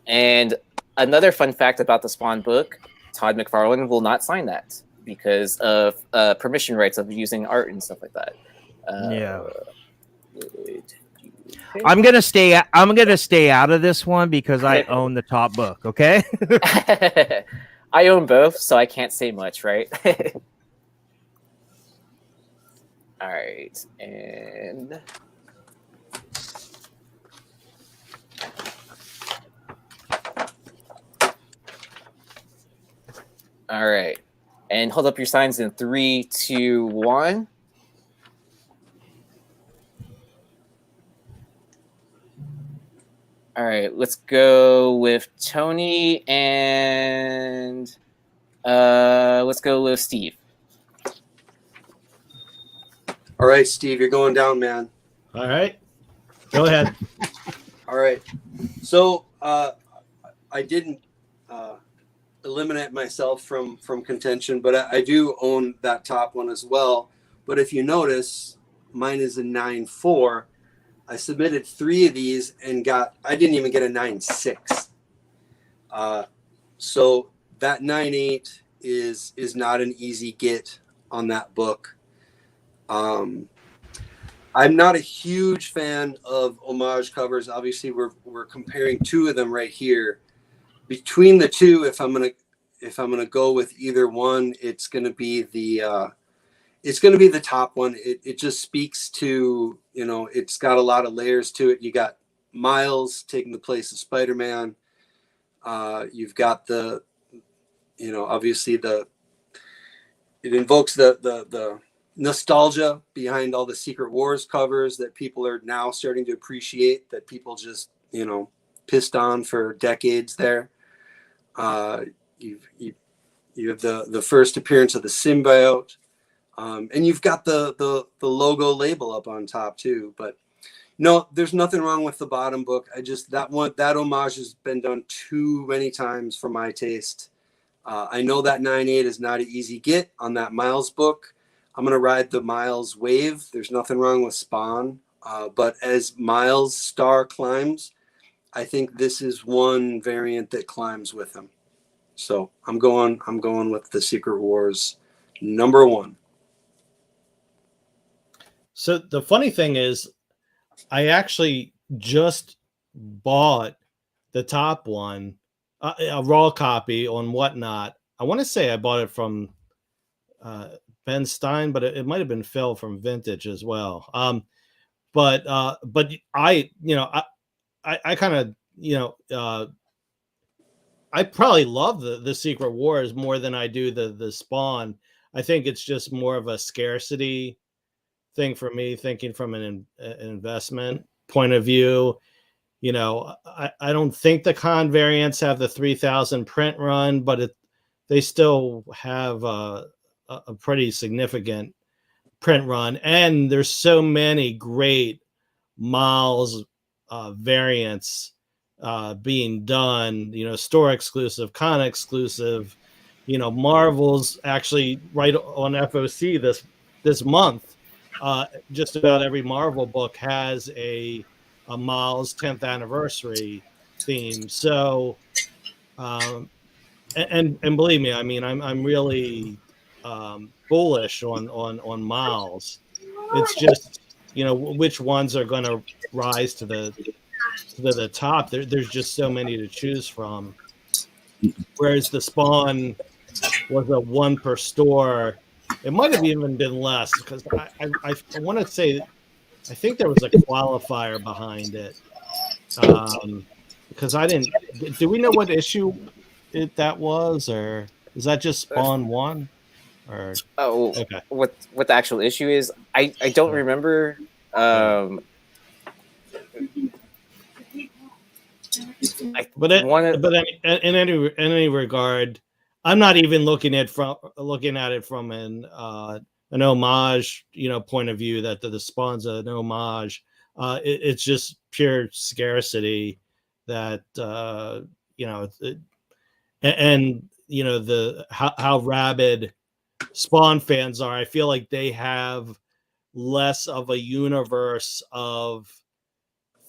And another fun fact about the Spawn book, Todd McFarlane will not sign that because of permission rights of using art and stuff like that. I'm gonna stay out of this one because I own the top book. Okay. I own both, so I can't say much, right? All right, and All right. And hold up your signs in 3, 2, 1. All right, let's go with Tony and let's go with Steve. All right, Steve, you're going down, man. All right, go ahead. All right. So I didn't eliminate myself from contention, but I do own that top one as well. But if you notice, mine is a 9.4. I submitted 3 of these and I didn't even get a 9.6. So that 9.8 is not an easy get on that book. I'm not a huge fan of homage covers. Obviously, we're comparing 2 of them right here. Between the 2, if I'm gonna go with either one, it's gonna be the top one. It just speaks to, it's got a lot of layers to it. You got Miles taking the place of Spider-Man. You've got obviously it invokes the nostalgia behind all the Secret Wars covers that people are now starting to appreciate, that people just, pissed on for decades there. You have the first appearance of the symbiote. And you've got the logo label up on top too. But no, there's nothing wrong with the bottom book. That homage has been done too many times for my taste. I know that 9.8 is not an easy get on that Miles book. I'm going to ride the Miles wave. There's nothing wrong with Spawn. But as Miles' star climbs, I think this is one variant that climbs with him. So I'm going with the Secret Wars #1. So the funny thing is, I actually just bought the top one, a raw copy on Whatnot. I want to say I bought it from Ben Stein, but it might have been Phil from Vintage as well. But I kind of, I probably love the Secret Wars more than I do the Spawn. I think it's just more of a scarcity thing for me, thinking from an investment point of view. I don't think the con variants have the 3,000 print run, but they still have a pretty significant print run. And there's so many great Miles variants being done, store exclusive, con exclusive, Marvel's actually right on FOC this month. Just about every Marvel book has a Miles 10th anniversary theme. So, and believe me, I mean, I'm really bullish on Miles. It's just, which ones are going to rise to the top. There's just so many to choose from. Whereas the Spawn was a 1 per store. It might have even been less, because I want to say, I think there was a qualifier behind it. Because I didn't. Do we know what issue that was, or is that just Spawn 1? Or okay. What the actual issue is? I don't remember. In any regard, I'm not even looking at it from an homage, point of view, that the Spawn's an homage. It's just pure scarcity that how rabid Spawn fans are. I feel like they have less of a universe of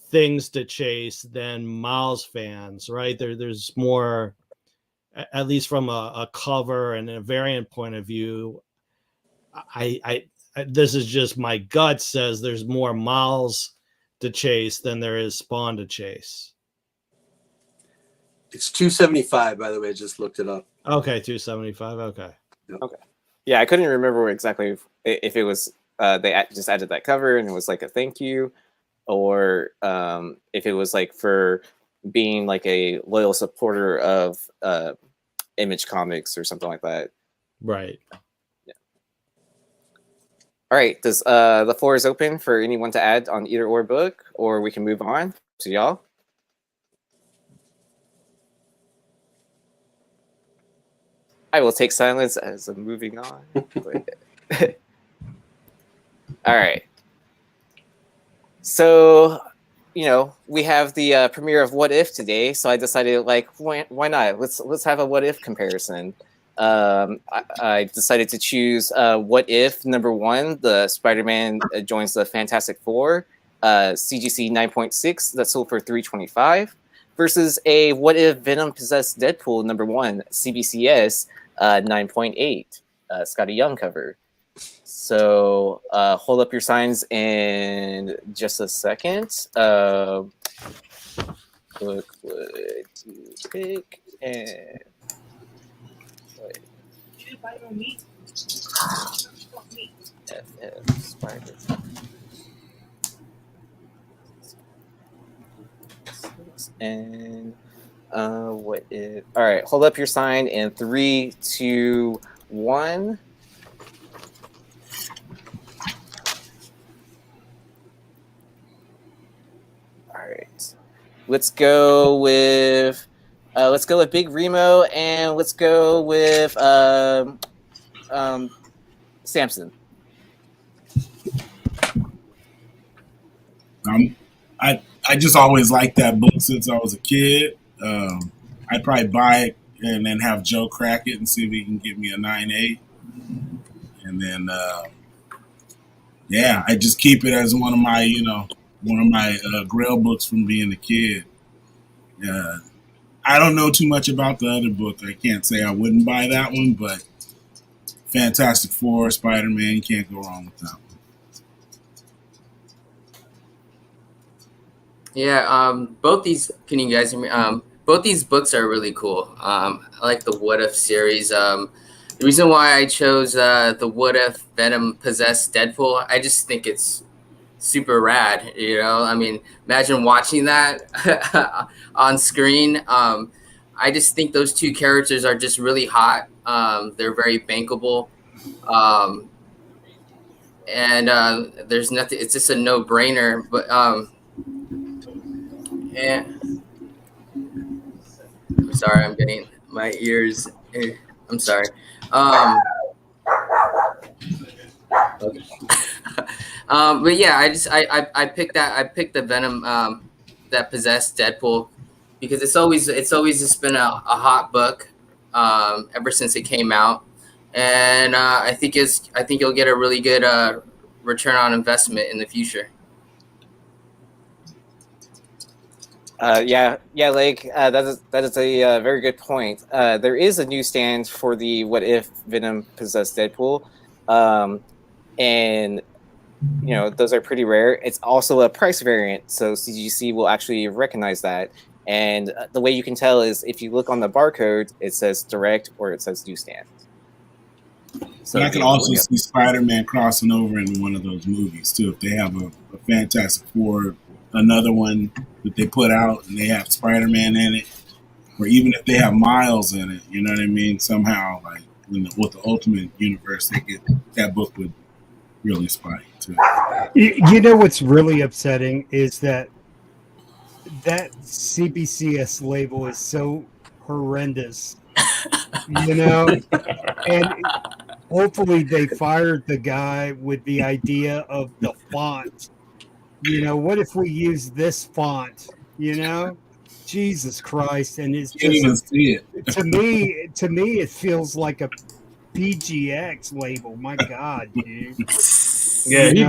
things to chase than Miles fans, right? There's more, at least from a cover and a variant point of view. I this is just my gut says there's more Miles to chase than there is Spawn to chase. It's 275, by the way. I just looked it up. Okay, 275. Okay. Yep. Okay. Yeah, I couldn't remember exactly if it was they just added that cover and it was like a thank you, or if it was like for being like a loyal supporter of Image Comics or something like that. Right. Yeah. All right. Does the floor is open for anyone to add on either or book, or we can move on to y'all. I will take silence as I'm moving on. All right. So, we have the premiere of What If today, so I decided, why not? Let's have a What If comparison. I decided to choose What If #1, the Spider-Man joins the Fantastic Four, CGC 9.6 that sold for $325, versus a What If Venom possessed Deadpool #1, CBCS 9.8, Scotty Young cover. So hold up your signs in just a second. Look what you pick and FF Spider. And what is? All right, hold up your sign in 3, 2, 1. All right, let's go with Big Remo, and let's go with Samson. I just always liked that book since I was a kid. I'd probably buy it and then have Joe crack it and see if he can get me a 9.8. And then, I just keep it as one of my Grail books from being a kid. I don't know too much about the other book. I can't say I wouldn't buy that one, but Fantastic Four, Spider-Man, you can't go wrong with that one. Yeah, both these. Can you guys hear me? Both these books are really cool. I like the What If series. The reason why I chose the What If Venom possessed Deadpool, I just think it's super rad. I mean, imagine watching that on screen. I just think those two characters are just really hot. They're very bankable. And there's nothing. It's just a no-brainer. But and I'm sorry, I'm getting my ears. I'm sorry. Okay. But yeah, I picked that. I picked the Venom that possessed Deadpool because it's always just been a hot book ever since it came out, and I think you'll get a really good return on investment in the future. That is a very good point. There is a newsstand for the What If Venom possessed Deadpool, and those are pretty rare. It's also a price variant, so CGC will actually recognize that. And the way you can tell is if you look on the barcode, it says direct or it says newsstand. So I can also see Spider-Man crossing over into one of those movies too. If they have a Fantastic Four, another one that they put out and they have Spider-Man in it, or even if they have Miles in it, you know what I mean? Somehow, like with the Ultimate Universe, that book would really spike too. You know what's really upsetting is that CBCS label is so horrendous, and hopefully they fired the guy with the idea of the font. What if we use this font? Jesus Christ! And it's Can't even see it. to me, it feels like a PGX label. My God, dude. Yeah, he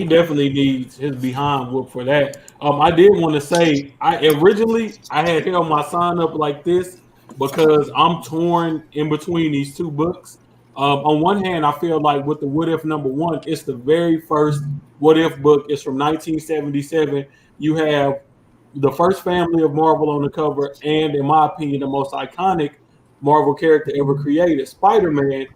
definitely needs his behind whoop for that. I did want to say I had held my sign up like this because I'm torn in between these two books. On one hand, I feel like with the What If #1, it's the very first What If book. It's from 1977. You have the first family of Marvel on the cover, and in my opinion, the most iconic Marvel character ever created, Spider-Man.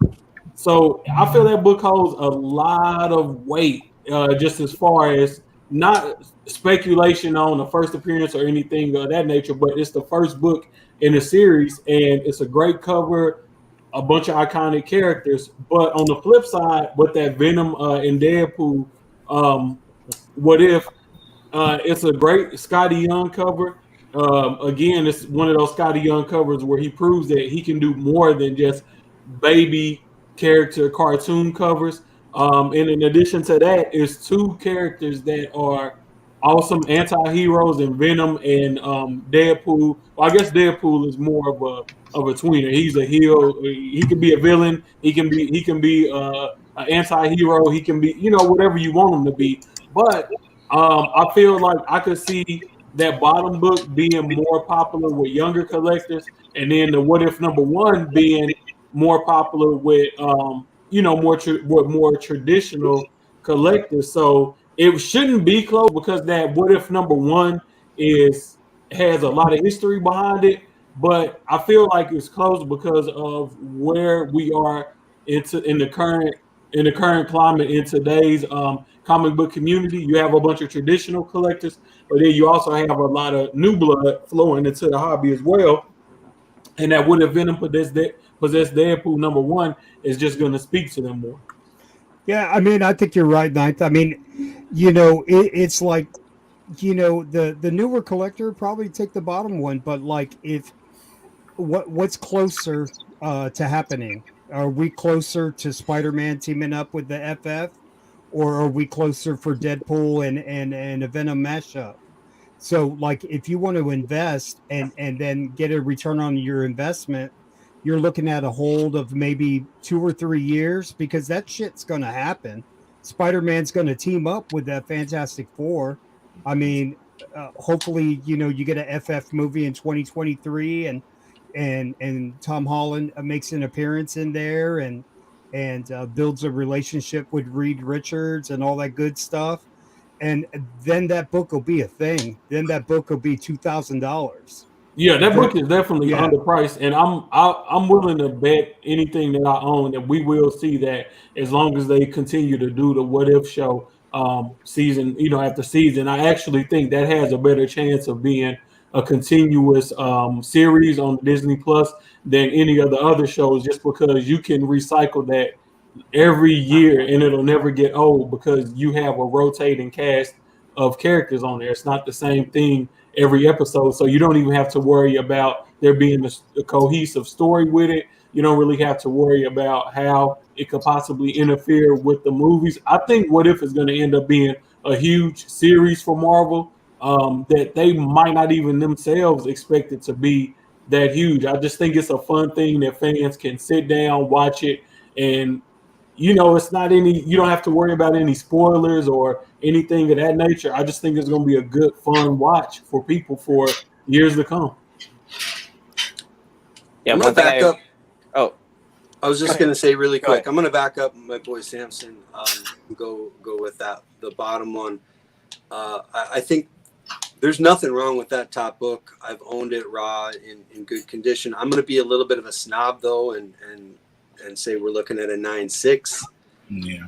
So I feel that book holds a lot of weight, just as far as not speculation on the first appearance or anything of that nature, but it's the first book in the series, and it's a great cover, a bunch of iconic characters. But on the flip side, with that Venom and Deadpool, what if it's a great Scotty Young cover. Again, it's one of those Scotty Young covers where he proves that he can do more than just baby character cartoon covers. And in addition to that, is two characters that are awesome anti-heroes in Venom and Deadpool. Well, I guess Deadpool is more of a tweener. He's a heel. He can be a villain. He can be an anti-hero. He can be, whatever you want him to be. But I feel like I could see that bottom book being more popular with younger collectors, and then the What If #1 being more popular with more traditional collectors. So it shouldn't be close because that What If #1 has a lot of history behind it. But I feel like it's close because of where we are in the current climate in today's comic book community. You have a bunch of traditional collectors, but then you also have a lot of new blood flowing into the hobby as well. And that What If Venom possessed Deadpool #1 is just going to speak to them more. Yeah, I mean, I think you're right, Ninth. I mean, it's like, the newer collector probably take the bottom one, but like, if what's closer to happening? Are we closer to Spider-Man teaming up with the FF, or are we closer for Deadpool and a Venom mashup? So, like, if you want to invest and then get a return on your investment, you're looking at a hold of maybe 2 or 3 years, because that shit's going to happen. Spider-Man's going to team up with that Fantastic Four. I mean, hopefully, you get a FF movie in 2023, and Tom Holland makes an appearance in there and builds a relationship with Reed Richards and all that good stuff. And then that book will be a thing. Then that book will be $2,000. Yeah, that book is definitely underpriced, and I'm willing to bet anything that I own that we will see that, as long as they continue to do the What If show season, after season. I actually think that has a better chance of being a continuous series on Disney Plus than any of the other shows, just because you can recycle that every year and it'll never get old because you have a rotating cast of characters on there. It's not the same thing every episode, so you don't even have to worry about there being a cohesive story with it. You don't really have to worry about how it could possibly interfere with the movies. I think What If is going to end up being a huge series for Marvel that they might not even themselves expect it to be that huge. I just think it's a fun thing that fans can sit down, watch it, and it's not you don't have to worry about any spoilers or anything of that nature. I just think it's going to be a good, fun watch for people for years to come. Yeah, I'm going to back up. Oh, I was just going to say really quick. I'm going to back up my boy Samson. Go with that, the bottom one. I think there's nothing wrong with that top book. I've owned it raw in good condition. I'm going to be a little bit of a snob though, and say we're looking at a 9.6. Yeah.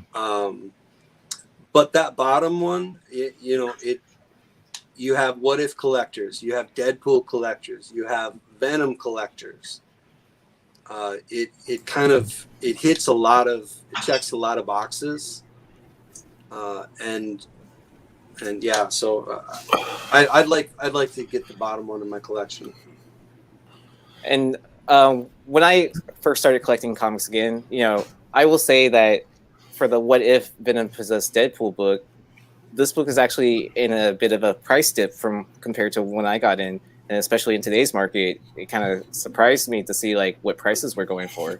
But that bottom one, you have What If collectors, you have Deadpool collectors, you have Venom collectors. It hits it checks a lot of boxes. And yeah, so I'd like to get the bottom one in my collection. And when I first started collecting comics again, I will say that for the What If Venom Possessed Deadpool book, this book is actually in a bit of a price dip compared to when I got in, and especially in today's market, it kind of surprised me to see like what prices we're going for.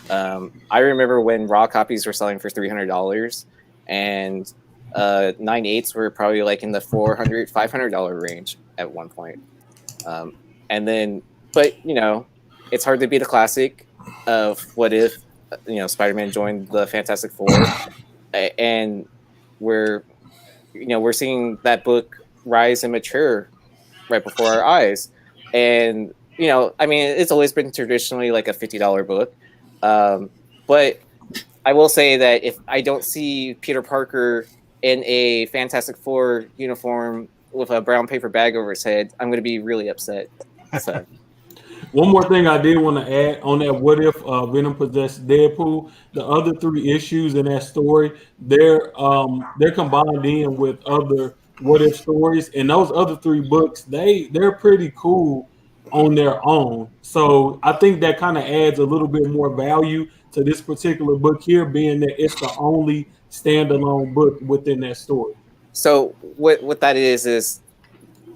I remember when raw copies were selling for $300, and 9/8s were probably like in the $400, $500 range at one point. And then, but it's hard to beat a classic of What If Spider-Man joined the Fantastic Four, and we're seeing that book rise and mature right before our eyes. And it's always been traditionally like a $50 book, but I will say that if I don't see Peter Parker in a Fantastic Four uniform with a brown paper bag over his head, I'm going to be really upset. So. One more thing I did want to add on that what if Venom possessed Deadpool, the other 3 issues in that story, they're combined in with other what if stories, and those other 3 books, they're pretty cool on their own. So I think that kind of adds a little bit more value to this particular book here, being that it's the only standalone book within that story. So what that is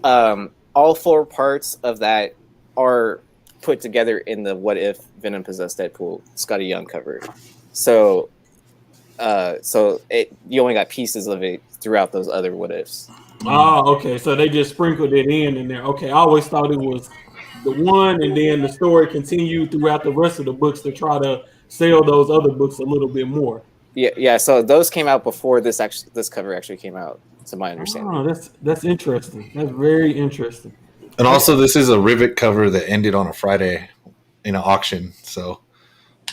all 4 parts of that are put together in the What If Venom Possessed Deadpool Scotty Young cover. So you only got pieces of it throughout those other What Ifs. Oh, okay. So they just sprinkled it in there. Okay, I always thought it was the one, and then the story continued throughout the rest of the books to try to sell those other books a little bit more. Yeah. So those came out before this cover actually came out, to my understanding. Oh, that's interesting. That's very interesting. And also, this is a Rivet cover that ended on a Friday in an auction, so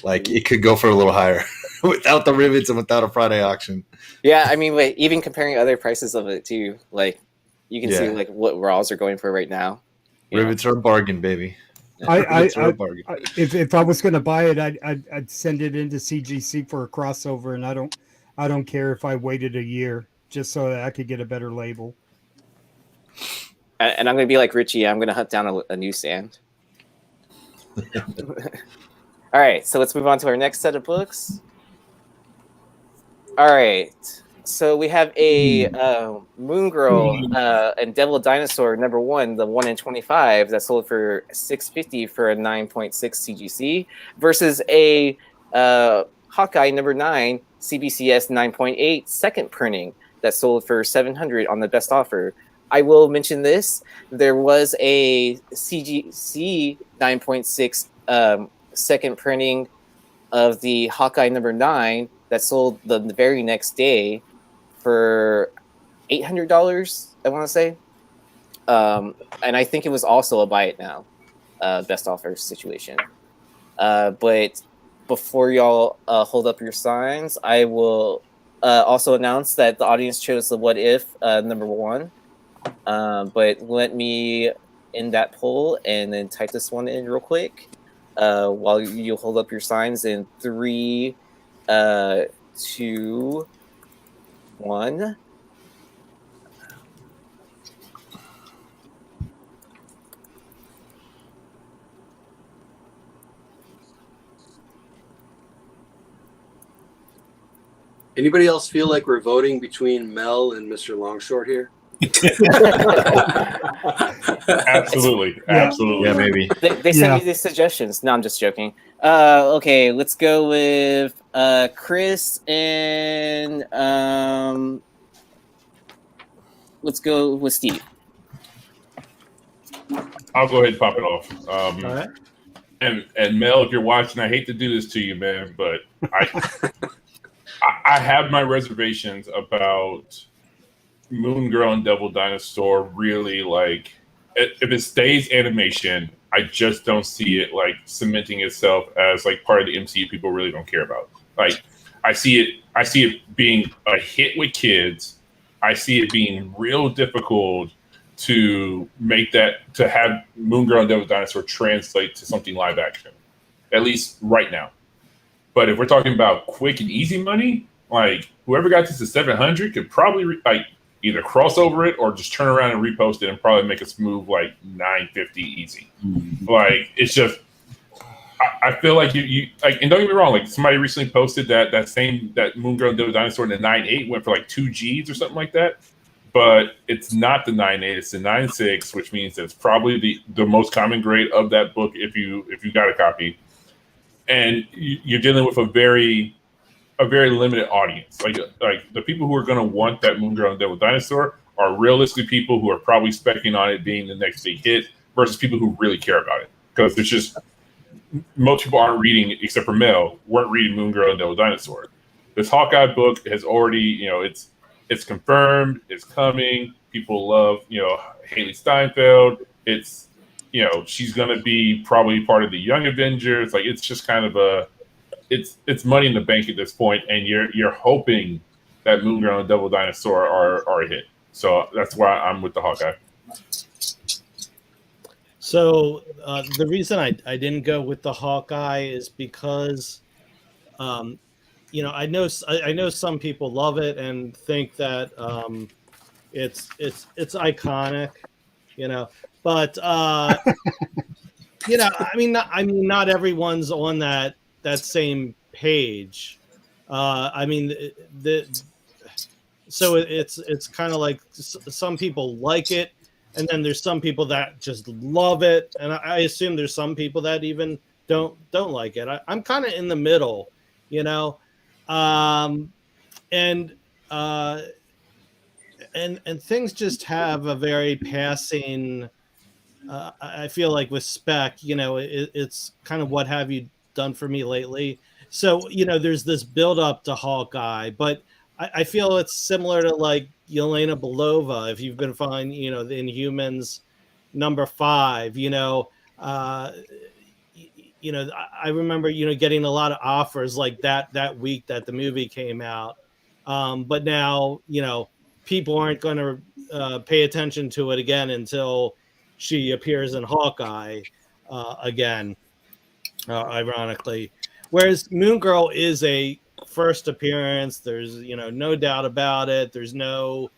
like it could go for a little higher without the rivets and without a Friday auction. Yeah, I mean, like, even comparing other prices of it too, like you can see like what raws are going for right now. Rivets are a bargain, baby. If I was going to buy it, I'd send it into CGC for a crossover, and I don't care if I waited a year just so that I could get a better label. And I'm going to be like Richie. I'm going to hunt down a newsstand. All right, so let's move on to our next set of books. All right, so we have a Moon Girl and Devil Dinosaur #1, the 1 in 25 that sold for $650 for a 9.6 CGC, versus a Hawkeye #9 CBCS 9.8 second printing that sold for $700 on the best offer. I will mention this: there was a CGC 9.6 second printing of the Hawkeye #9 that sold the very next day for $800, I want to say. And I think it was also a buy it now best offer situation. But before y'all hold up your signs, I will also announce that the audience chose the What If #1. But let me end that poll and then type this one in real quick while you hold up your signs in 3, 2, 1. Anybody else feel like we're voting between Mel and Mr. Longshort here? Absolutely. Yeah, maybe. They sent me these suggestions. No, I'm just joking. Okay, let's go with Chris and let's go with Steve. I'll go ahead and pop it off. All right. And Mel, if you're watching, I hate to do this to you, man, but I have my reservations about Moon Girl and Devil Dinosaur. Really, like, if it stays animation, I just don't see it like cementing itself as like part of the MCU people really don't care about. Like, I see it being a hit with kids. I see it being real difficult to make that, to have Moon Girl and Devil Dinosaur translate to something live action, at least right now. But if we're talking about quick and easy money, like whoever got this to 700 could probably like either cross over it or just turn around and repost it and probably make us move like 950 easy. Like, it's just, I feel like you like, and don't get me wrong, like somebody recently posted that Moon Girl and Devil Dinosaur in the 9.8 went for like 2 Gs or something like that. But it's not the 9.8, it's the 9.6, which means that it's probably the most common grade of that book if you got a copy. And you're dealing with a very limited audience. Like the people who are going to want that Moon Girl and Devil Dinosaur are realistically people who are probably specking on it being the next big hit versus people who really care about it. Because there's just, most people aren't reading, except for Mel, weren't reading Moon Girl and Devil Dinosaur. This Hawkeye book has already, it's confirmed, it's coming. People love, Haley Steinfeld. It's, she's going to be probably part of the Young Avengers. Like, it's just kind of it's money in the bank at this point, and you're hoping that Moon Girl and Devil Dinosaur are a hit. So that's why I'm with the Hawkeye. So the reason I didn't go with the Hawkeye is because, you know, I know some people love it and think that it's iconic, you know, but you know, I mean, not everyone's on that same page. I mean, so it's kind of like some people like it, and then there's some people that just love it, and I assume there's some people that even don't like it. I'm kind of in the middle, you know, and and things just have a very passing. I feel like with Spec, you know, it's kind of what have you done for me lately. So, you know, there's this build up to Hawkeye, but I feel it's similar to like Yelena Belova. If you've been following, you know, the Inhumans #5, you know, you know, I remember, you know, getting a lot of offers like that week that the movie came out. But now, you know, people aren't going to pay attention to it again until she appears in Hawkeye again, ironically. Whereas Moon Girl is a first appearance. There's, you know, no doubt about it. There's none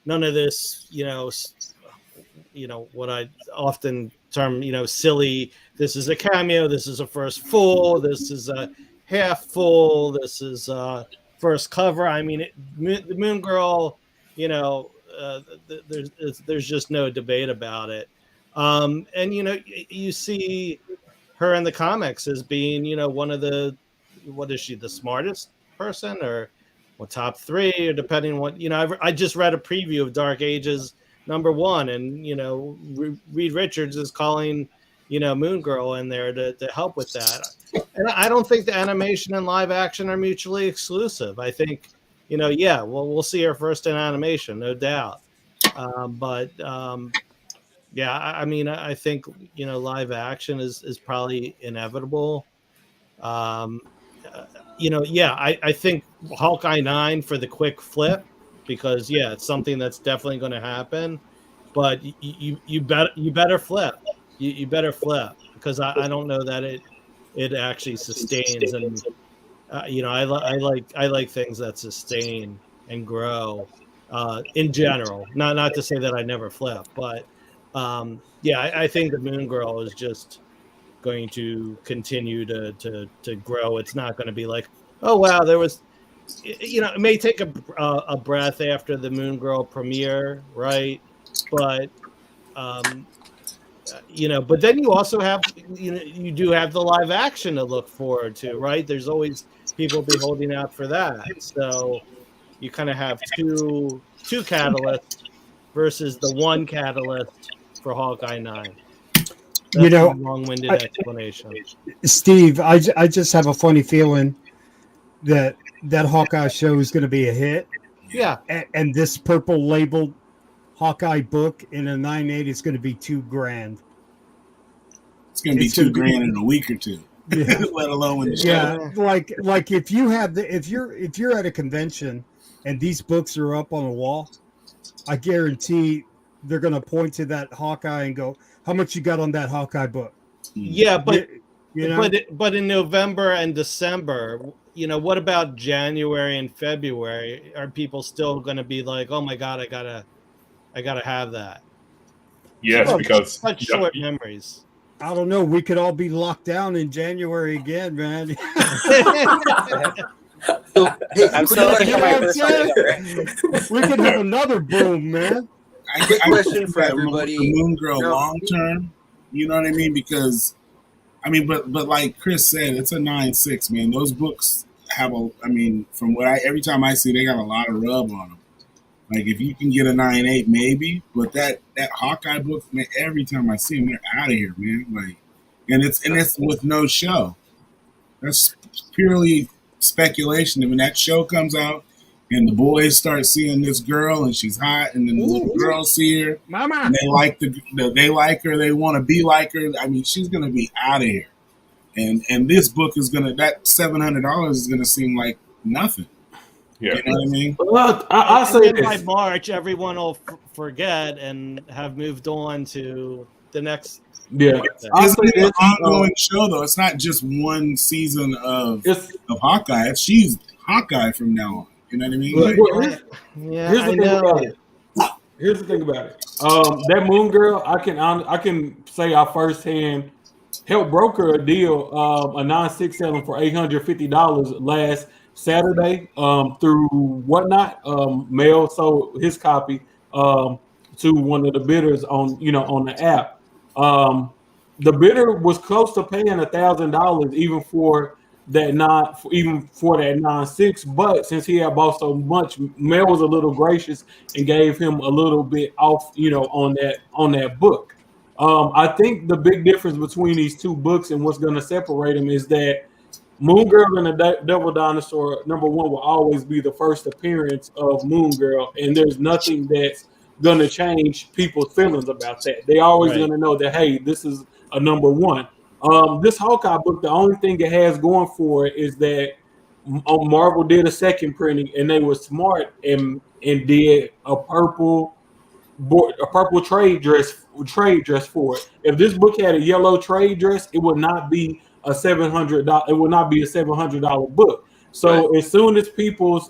of this, you know, what I often term, you know, silly. This is a cameo. This is a first full. This is a half full. This is a first cover. I mean, the Moon Girl, you know, there's just no debate about it. And you know, you see her in the comics as being, you know, one of the, what is she, the smartest person, or what, top 3, or depending on what, you know. I just read a preview of Dark Ages #1, and you know, Reed Richards is calling, you know, Moon Girl in there to help with that. And I don't think the animation and live action are mutually exclusive. I think, you know, yeah, well, we'll see her first in animation, no doubt. Yeah, I mean, I think, you know, live action is probably inevitable. You know, yeah, I think Hawkeye 9 for the quick flip, because yeah, it's something that's definitely going to happen. But you better flip. You better flip, because I don't know that it actually sustains. And you know, I like things that sustain and grow in general. Not to say that I never flip, but yeah, I think the Moon Girl is just going to continue to grow. It's not going to be like, oh wow, there was, you know, it may take a breath after the Moon Girl premiere, right? But you know, but then you also have, you know, you do have the live action to look forward to, right? There's always people be holding out for that. So you kind of have two catalysts versus the one catalyst for Hawkeye 9. That's, you know, a long-winded explanation. Steve, I just have a funny feeling that Hawkeye show is going to be a hit. Yeah. And this purple labeled Hawkeye book in a 9.8 is going to be $2,000. It's going to be $2,000 in a week or two. Yeah. Let alone when the show. Yeah, like if you have if you're at a convention and these books are up on a wall, I guarantee they're going to point to that Hawkeye and go, "How much you got on that Hawkeye book?" Yeah, but you know, but in November and December, you know, what about January and February? Are people still going to be like, "Oh my God, I gotta have that"? Yes, because such short memories. I don't know. We could all be locked down in January again, man. So, hey, I'm still looking for my first we could have another boom, man. Quick question for everybody. The Moon Girl long term, you know what I mean? Because I mean, but like Chris said, it's a 9.6, man. Those books have I mean, from what every time I see, they got a lot of rub on them. Like if you can get a 9.8, maybe, but that Hawkeye book, man, every time I see them, they're out of here, man. Like, and it's with no show. That's purely speculation. I mean, that show comes out, and the boys start seeing this girl, and she's hot, and then the little girls see her, Mama, and they like they like her, they want to be like her. I mean, she's gonna be out of here, and this book is that $700 is gonna seem like nothing. Yeah. You know what I mean? Well, I'll say And then by this. March, everyone will forget and have moved on to the next. Yeah, I'll It's say an this. ongoing show, though. It's not just one season of It's Hawkeye. She's Hawkeye from now on. You know what I mean? well, Like, Yeah, here's the I thing know. about it. Here's the thing about it. That Moon Girl, I can say I firsthand helped broker a deal, a 9/6 selling for $850 last Saturday through Whatnot. Mail sold his copy to one of the bidders on the app. The bidder was close to paying $1,000 even for that 9/6, but since he had bought so much, Mel was a little gracious and gave him a little bit off, on that book. I think the big difference between these two books and what's going to separate them is that Moon Girl and the Devil Dinosaur, number one, will always be the first appearance of Moon Girl, and there's nothing that's going to change people's feelings about that. They always going to know that, hey, this is a number one. This Hawkeye book, the only thing it has going for it is that Marvel did a second printing, and they were smart and did a purple trade dress for it. If this book had a yellow trade dress, it would not be a $700. It would not be a $700 book. So right. as soon as people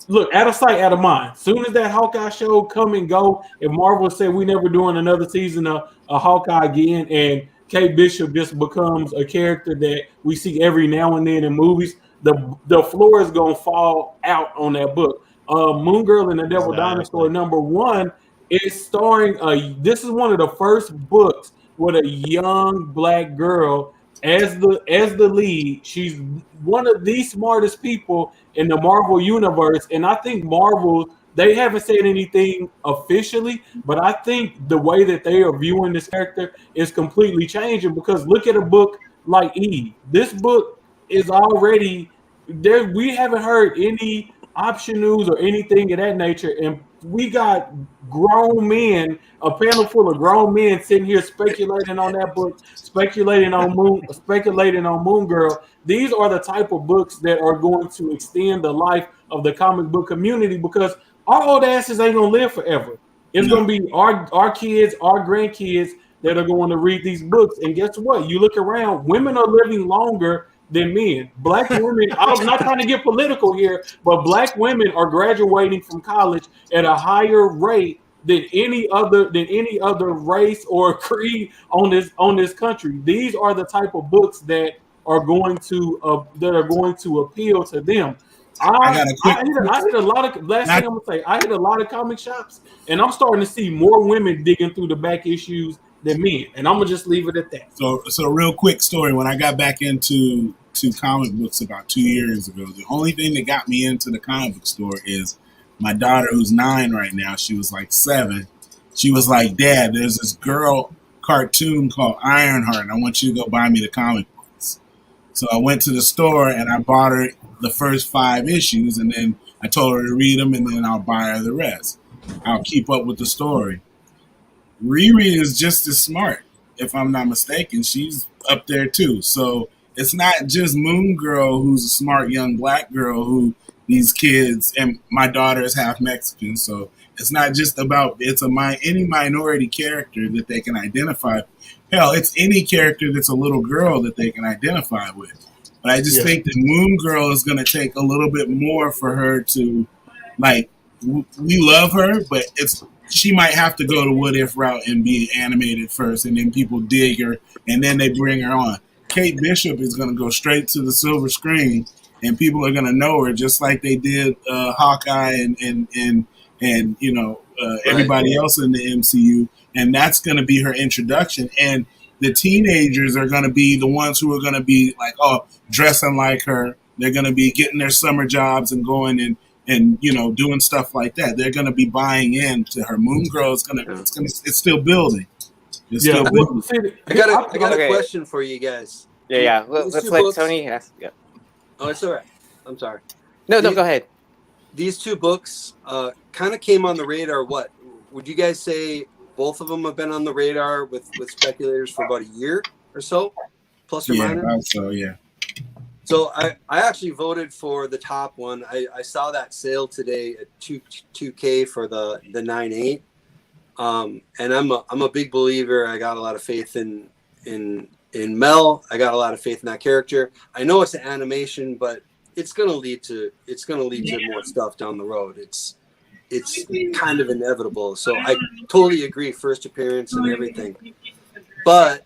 look, out of sight, out of mind. Soon as that Hawkeye show come and go, if Marvel said we never doing another season of Hawkeye again, and Kate Bishop just becomes a character that we see every now and then in movies, the floor is gonna fall out on that book. Moon Girl and the Devil Dinosaur number one is starring. This is one of the first books with a young black girl as the lead. She's one of the smartest people in the Marvel universe, and I think Marvel, they haven't said anything officially, but I think the way that they are viewing this character is completely changing, because look at a book like Eve. This book is already there. We haven't heard any option news or anything of that nature, and we got grown men, a panel full of grown men sitting here speculating on that book, speculating on Moon Girl. These are the type of books that are going to extend the life of the comic book community, because our old asses ain't gonna live forever. It's gonna be our kids, our grandkids that are going to read these books. And guess what? You look around, women are living longer than men. Black women, I'm not trying to get political here, but black women are graduating from college at a higher rate than any other race or creed on this country. These are the type of books that are going to appeal to them. I hit a lot of last thing I'm gonna say. I hit a lot of comic shops, and I'm starting to see more women digging through the back issues than men. And I'm gonna just leave it at that. So real quick story. When I got back into comic books about 2 years ago, the only thing that got me into the comic book store is my daughter, who's 9 right now. She was like 7. She was like, "Dad, there's this girl cartoon called Ironheart, and I want you to go buy me the comic books." So I went to the store and I bought her the first 5 issues, and then I told her to read them, and then I'll buy her the rest. I'll keep up with the story. Riri is just as smart, if I'm not mistaken. She's up there too. So it's not just Moon Girl, who's a smart young black girl who these kids, and my daughter is half Mexican, so it's not just about, it's any minority character that they can identify. Hell, it's any character that's a little girl that they can identify with. But I just think that Moon Girl is going to take a little bit more for her to, like, we love her, but she might have to go the What If route and be animated first, and then people dig her, and then they bring her on. Kate Bishop is going to go straight to the silver screen, and people are going to know her just like they did Hawkeye and everybody else in the MCU, and that's going to be her introduction. And the teenagers are going to be the ones who are going to be like, dressing like her. They're going to be getting their summer jobs and going and doing stuff like that. They're going to be buying into her. Moon Girl is it's still building. It's still building. I got a question for you guys. Yeah. Let's let Tony ask. Yeah. Oh, it's all right. I'm sorry. No, go ahead. These 2 books kind of came on the radar. What would you guys say? Both of them have been on the radar with speculators for about a year or so, plus or minus. So So I actually voted for the top one. I saw that sale today at 2K for the 9.8. And I'm a big believer. I got a lot of faith in Mel. I got a lot of faith in that character. I know it's an animation, but it's gonna lead to more stuff down the road. It's kind of inevitable. So I totally agree. First appearance and everything. But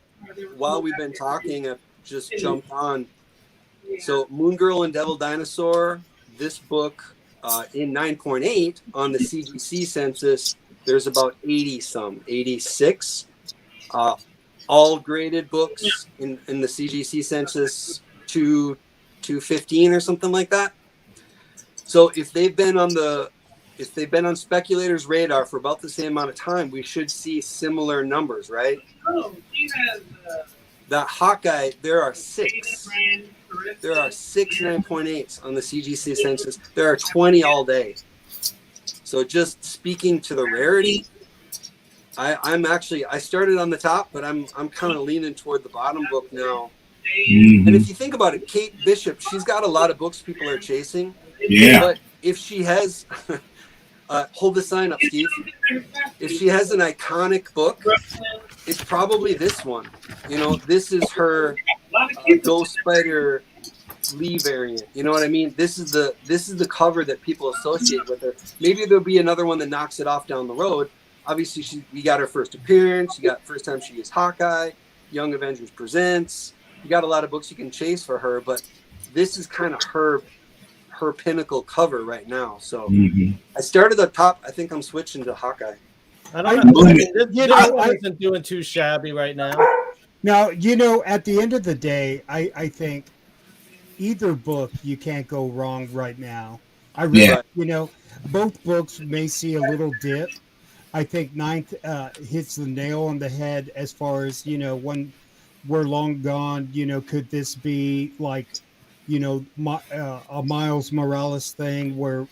while we've been talking, I've just jumped on. So Moon Girl and Devil Dinosaur, this book in 9.8 on the CGC census, there's about 86 all graded books in the CGC census, 215 or something like that. So if they've been on speculators' radar for about the same amount of time, we should see similar numbers, right? That Hawkeye, there are 6 9.8s on the CGC census. There are 20 all day. So just speaking to the rarity, I started on the top, but I'm kind of leaning toward the bottom book now. Mm-hmm. And if you think about it, Kate Bishop, she's got a lot of books people are chasing. Yeah. But if she has, hold the sign up, Steve. If she has an iconic book, it's probably this one. You know, this is her Ghost Spider Lee variant. You know what I mean? This is the cover that people associate with her. Maybe there'll be another one that knocks it off down the road. Obviously, we got her first appearance. You got first time she is Hawkeye. Young Avengers Presents. You got a lot of books you can chase for her, but this is kind of her pinnacle cover right now. So I started at the top. I think I'm switching to Hawkeye. I don't know. This isn't doing too shabby right now. Now, you know, at the end of the day, I think either book you can't go wrong right now. I really, you know, both books may see a little dip. I think Ninth hits the nail on the head as far as, you know, when we're long gone, you know, could this be like, you know, a Miles Morales thing where,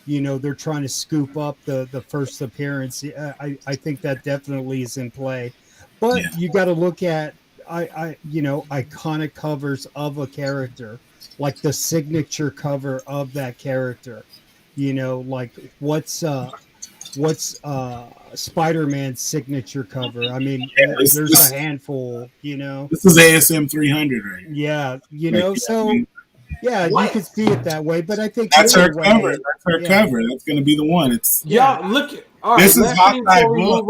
you know, they're trying to scoop up the first appearance. I think that definitely is in play, but you got to look at, you know, iconic covers of a character, like the signature cover of that character, you know, like what's Spider-Man's signature cover. I mean, there's a handful, you know. This is ASM 300, right? Yeah, you know, so yeah, you could see it that way, but I think that's her cover. That's her cover. That's going to be the one. It's look at this is Hawkeye book.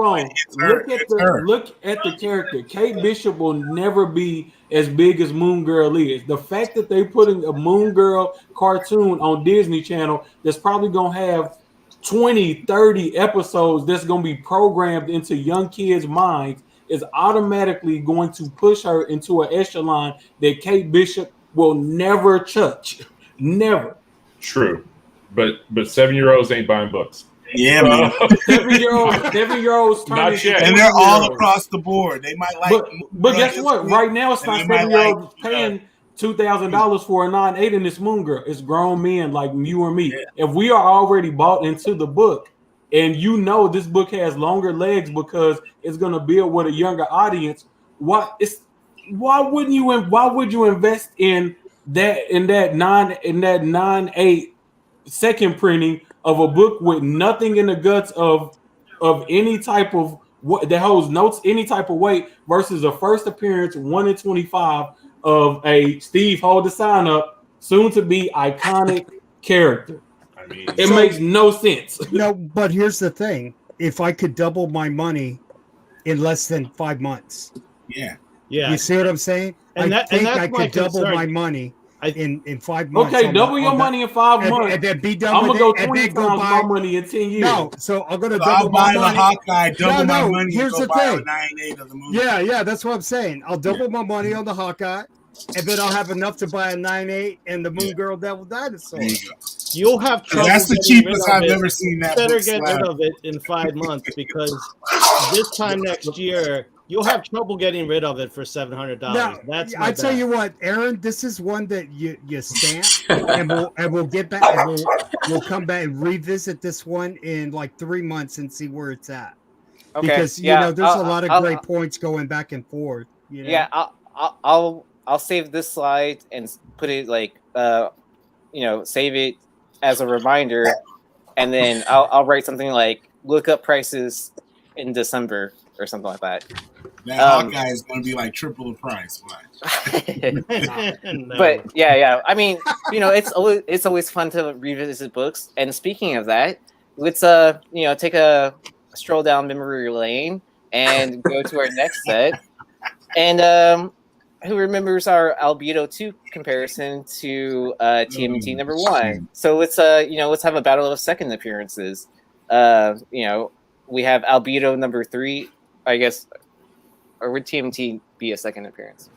Look at the character. Kate Bishop will never be as big as Moon Girl is. The fact that they're putting a Moon Girl cartoon on Disney Channel that's probably going to have 20, 30 episodes that's going to be programmed into young kids' minds is automatically going to push her into an echelon that Kate Bishop will never touch. Never. True. But 7-year-olds ain't buying books. Yeah, man. 7-year-olds not yet. And they're all across the board. They might like but guess what? Right now it's not 7-year-olds paying $2,000 for a 9.8 in this Moon Girl. It's grown men like you or me. Yeah. If we are already bought into the book and you know this book has longer legs because it's going to build with a younger audience, why would you invest in that 9.8 second printing of a book with nothing in the guts of any type of what that holds notes any type of weight versus a first appearance 1 in 25 of a Steve, hold the sign up, soon to be iconic character. I mean, it makes no sense. No, but here's the thing: if I could double my money in less than 5 months, you see what I'm saying? And I think I could double my money in 5 months. Okay, double your money in 5 months, and then be done. I'm gonna go 20 times my money in 10 years. No, so I'm gonna double my money. Hawkeye, double my money. Here's the thing. 9.8 of the movie. Yeah, that's what I'm saying. I'll double my money on the Hawkeye, and then I'll have enough to buy a 9.8 and the Moon Girl Devil Dinosaur. You'll have trouble. That's the cheapest I've ever seen that. Better get rid of it in 5 months because this time next year you'll have trouble getting rid of it for $700. That's I tell you what, Aaron, this is one that you stamp, and we'll get back. And we'll come back and revisit this one in like 3 months and see where it's at. Okay, because you know there's a lot of great points going back and forth. You know? Yeah, I'll save this slide and put it like save it as a reminder, and then I'll write something like look up prices in December or something like that. That Hawkeye is going to be like triple the price. No. But yeah. I mean, it's always fun to revisit books. And speaking of that, let's take a stroll down memory lane and go to our next set. And who remembers our Albedo 2 comparison to TMNT number 1? So let's have a battle of second appearances. We have Albedo number 3, I guess, or would TMNT be a second appearance?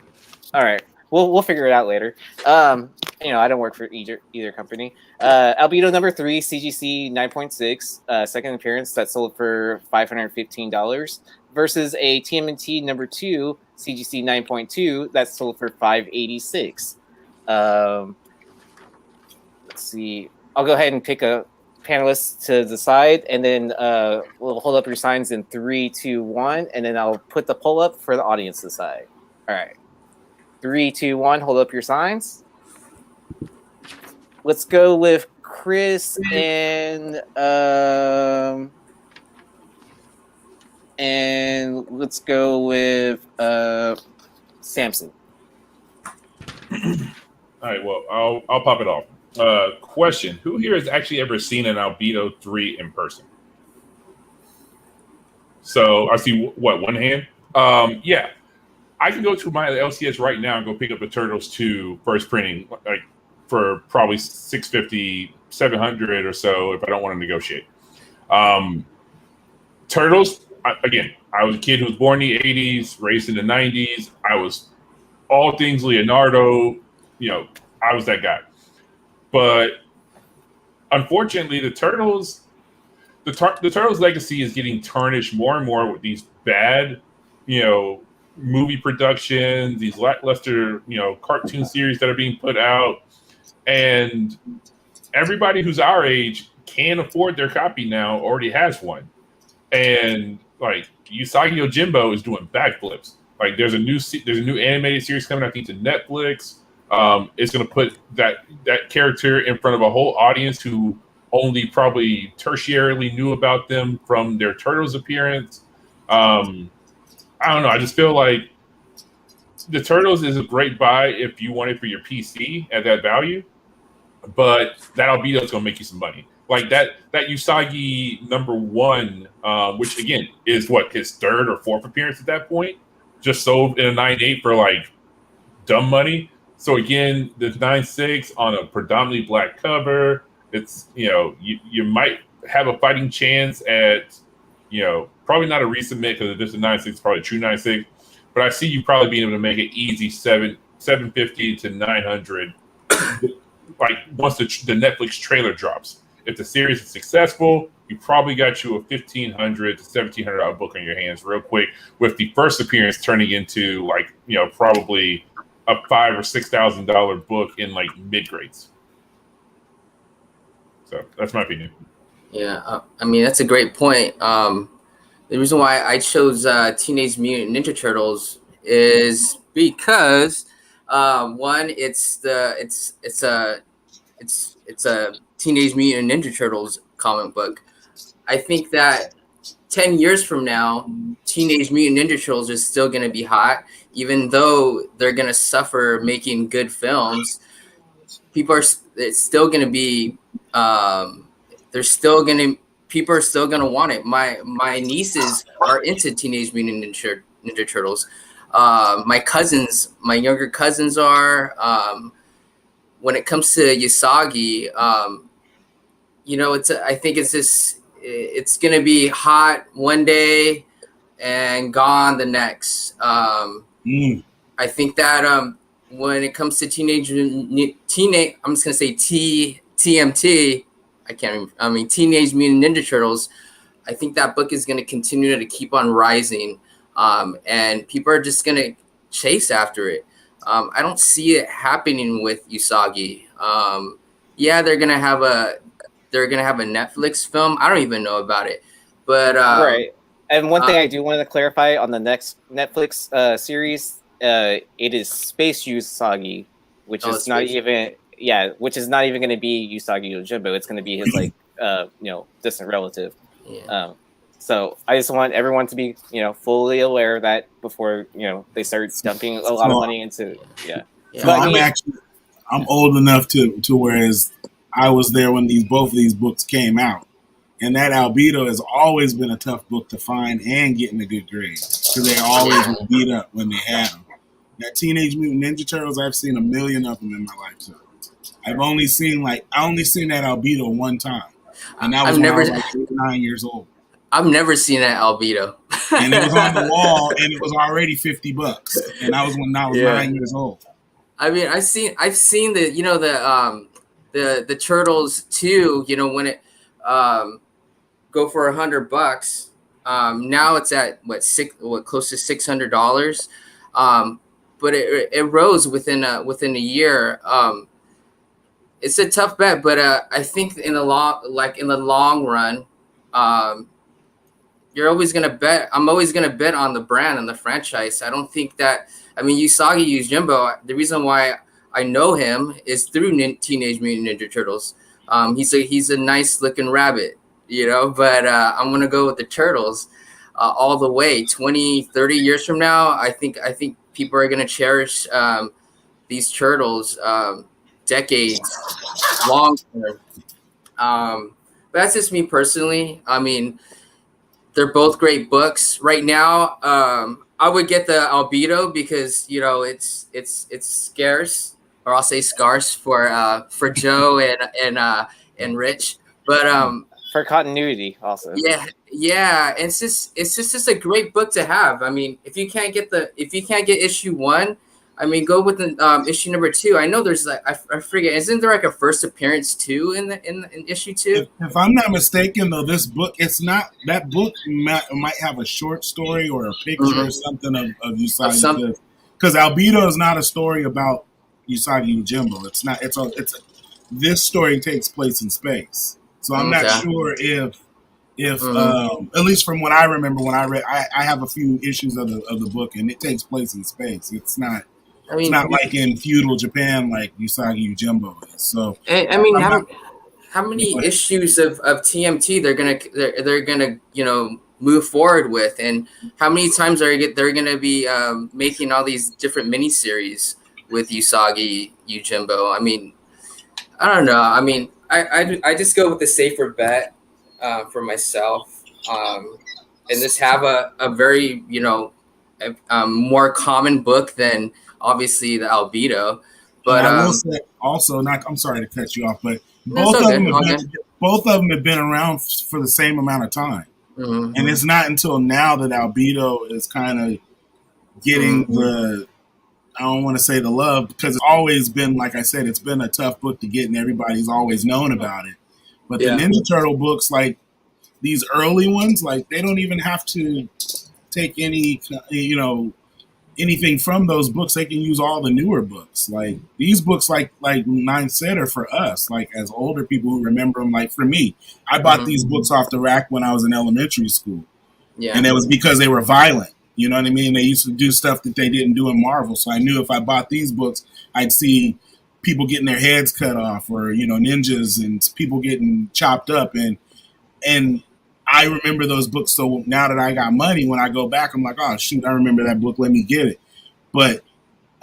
All right, we'll figure it out later. I don't work for either company. Albedo number 3, CGC 9.6, second appearance that sold for $515 versus a TMNT number 2, CGC 9.2 that sold for $586. Let's see. I'll go ahead and pick a panelist to decide, and then we'll hold up your signs in 3, 2, 1, and then I'll put the poll up for the audience to decide. All right. 3, 2, 1, hold up your signs. Let's go with Chris and let's go with Samson. All right, well, I'll pop it off. Question: who here has actually ever seen an Albedo 3 in person? So I see one hand. Yeah. I can go to my LCS right now and go pick up the Turtles 2 first printing, like for probably $650, $700 or so if I don't want to negotiate. Turtles, I was a kid who was born in the 80s, raised in the 90s. I was all things Leonardo. I was that guy. But unfortunately, the Turtles legacy is getting tarnished more and more with these bad, movie productions, these lackluster, cartoon series that are being put out, and everybody who's our age can afford their copy now, already has one, and like Usagi Yojimbo is doing backflips. Like there's a new animated series coming, I think, to Netflix. It's going to put that character in front of a whole audience who only probably tertiarily knew about them from their Turtles appearance. I don't know. I just feel like the Turtles is a great buy if you want it for your PC at that value, but that Albedo is going to make you some money. Like that Usagi number 1, which again is his third or fourth appearance at that point, just sold in a 9.8 for like dumb money. So again, the 9.6 on a predominantly black cover, it's you might have a fighting chance at probably not a resubmit because if this is 9.6, it's probably a true 9.6. But I see you probably being able to make it easy $750 to $900, like once the Netflix trailer drops. If the series is successful, you probably got you a $1,500 to $1,700 book on your hands real quick, with the first appearance turning into probably a $5,000 or $6,000 book in like mid grades. So that's my opinion. Yeah, that's a great point. The reason why I chose Teenage Mutant Ninja Turtles is because one, it's a Teenage Mutant Ninja Turtles comic book. I think that 10 years from now, Teenage Mutant Ninja Turtles is still going to be hot, even though they're going to suffer making good films. It's still going to be. People are still gonna want it. My nieces are into Teenage Mutant Ninja Turtles. My younger cousins are. When it comes to Usagi, I think it's gonna be hot one day and gone the next. I think that when it comes to teenage, I'm just gonna say TMT. Teenage Mutant Ninja Turtles, I think that book is going to continue to keep on rising, and people are just going to chase after it. I don't see it happening with Usagi. They're going to have a Netflix film. I don't even know about it, but right. And one thing I do want to clarify on the next Netflix series, it is Space Usagi, which Oh, is not Space. even which is not even going to be Usagi Yojimbo. It's going to be his like distant relative. Yeah. So I just want everyone to be fully aware of that before they start dumping a lot of money into So I'm old enough to whereas I was there when both of these books came out. And that Albedo has always been a tough book to find and get in a good grade because they always were beat up when they had them. That Teenage Mutant Ninja Turtles, I've seen a million of them in my lifetime. I've only seen that Albedo one time, and that was when I was like 8 or 9 years old. I've never seen that Albedo, and it was on the wall, and it was already $50, and that was when I was 9 years old. I mean, I've seen the Turtles too. When it go for $100. Now it's at close to $600. But it rose within a year. It's a tough bet, but I think in the long run, you're always gonna bet. I'm always gonna bet on the brand and the franchise. I don't think that. I mean, Usagi Yojimbo. The reason why I know him is through Teenage Mutant Ninja Turtles. He's a nice looking rabbit, But I'm gonna go with the Turtles all the way. 20, 30 years from now, I think people are gonna cherish these Turtles decades long term. That's just me personally. I mean, they're both great books. Right now, I would get the Albedo because it's scarce, or I'll say scarce for Joe and Rich. But for continuity also. Yeah. It's just a great book to have. I mean, if you can't get issue 1, I mean, go with the issue number 2. I know there's I forget. Isn't there a first appearance too in issue 2? If I'm not mistaken, though, this book that book might have a short story or a picture or something of Usagi because Albedo is not a story about Usagi Yojimbo. It's not. This story takes place in space, so I'm not sure if at least from what I remember when I read, I have a few issues of the book and it takes place in space. It's not. It's not like in feudal Japan like Usagi Yojimbo is. So I mean, how many issues of TMT they're gonna move forward with, and how many times they're gonna be making all these different miniseries with Usagi Yojimbo? I mean, I don't know. I mean, I just go with the safer bet for myself, and just have a very more common book than obviously the Albedo. But I will say also, I'm sorry to cut you off, but both of them have been around for the same amount of time, and it's not until now that Albedo is kind of getting the. I don't want to say the love because it's always been, like I said, it's been a tough book to get, and everybody's always known about it. But the Ninja Turtle books, like these early ones, like they don't even have to take any, anything from those books. They can use all the newer books. Like these books, like Nine said, are for us, like as older people who remember them. Like for me, I bought these books off the rack when I was in elementary school, and it was because they were violent. You know what I mean? They used to do stuff that they didn't do in Marvel. So I knew if I bought these books, I'd see people getting their heads cut off or, ninjas and people getting chopped up. And I remember those books. So now that I got money, when I go back, I'm like, oh, shoot, I remember that book. Let me get it. But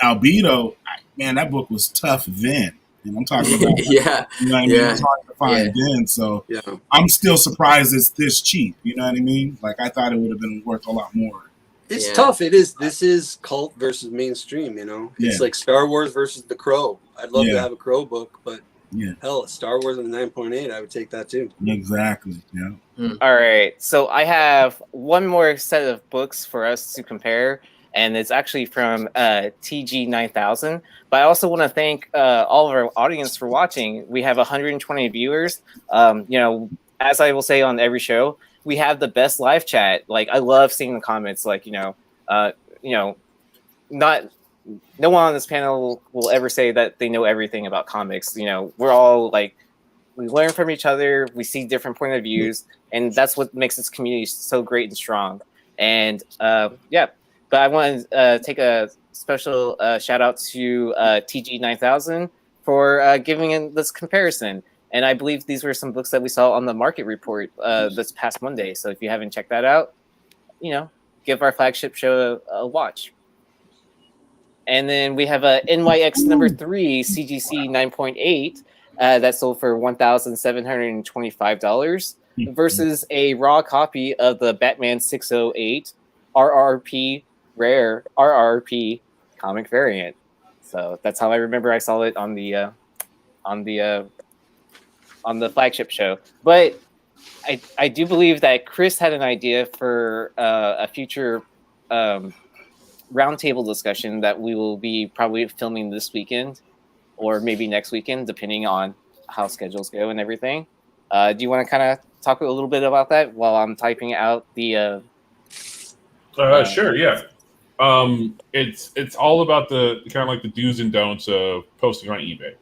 Albedo, man, that book was tough then. And I'm talking about, you know what I mean? It was hard to find then. So I'm still surprised it's this cheap. You know what I mean? Like I thought it would have been worth a lot more. It's tough. It is. This is cult versus mainstream. It's like Star Wars versus The Crow. I'd love to have a Crow book, but hell, Star Wars and the 9.8, I would take that too. Exactly. Yeah. All right. So I have one more set of books for us to compare, and it's actually from TG 9000. But I also want to thank all of our audience for watching. We have 120 viewers. As I will say on every show, we have the best live chat. Like I love seeing the comments. Like not no one on this panel will ever say that they know everything about comics. We're all like we learn from each other. We see different point of views, and that's what makes this community so great and strong. And but I want to take a special shout out to TG9000 for giving in this comparison. And I believe these were some books that we saw on the market report this past Monday. So if you haven't checked that out, give our flagship show a watch. And then we have a NYX number 3 CGC 9.8 that sold for $1,725 versus a raw copy of the Batman 608 RRP rare RRP comic variant. So that's how I remember I saw it on the flagship show. But I do believe that Chris had an idea for a future roundtable discussion that we will be probably filming this weekend or maybe next weekend, depending on how schedules go and everything. Do you want to kind of talk a little bit about that while I'm typing out the? Sure. Yeah. It's all about the kind of like the do's and don'ts of posting on eBay.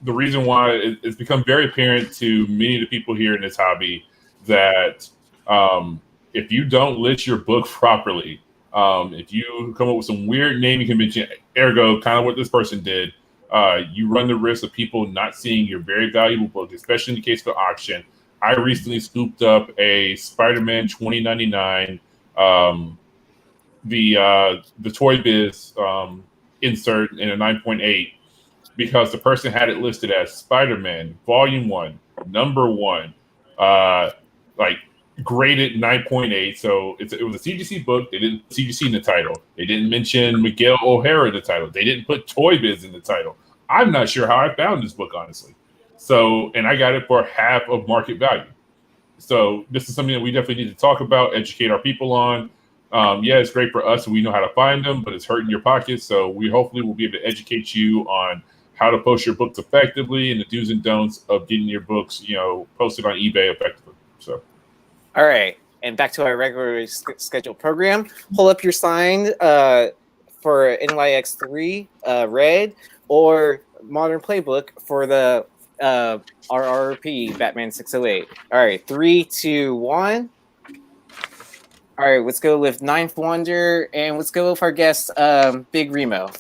The reason why it's become very apparent to many of the people here in this hobby that if you don't list your book properly, if you come up with some weird naming convention, ergo kind of what this person did, you run the risk of people not seeing your very valuable book, especially in the case of the auction. I recently scooped up a Spider-Man 2099, the Toy Biz insert in a 9.8, because the person had it listed as Spider-Man Volume 1, Number 1, like graded 9.8. So it was a CGC book. They didn't put CGC in the title. They didn't mention Miguel O'Hara in the title. They didn't put Toy Biz in the title. I'm not sure how I found this book, honestly. So, and I got it for half of market value. So this is something that we definitely need to talk about, educate our people on. Yeah, it's great for us and we know how to find them, but it's hurting your pockets. So we hopefully will be able to educate you on how to post your books effectively and the do's and don'ts of getting your books, posted on eBay effectively. So, all right, and back to our regularly scheduled program. Pull up your sign for NYX3 red or Modern Playbook for the RRP Batman 608. All right, 3, 2, 1. All right, let's go with Ninth Wonder, and let's go with our guest, Big Remo.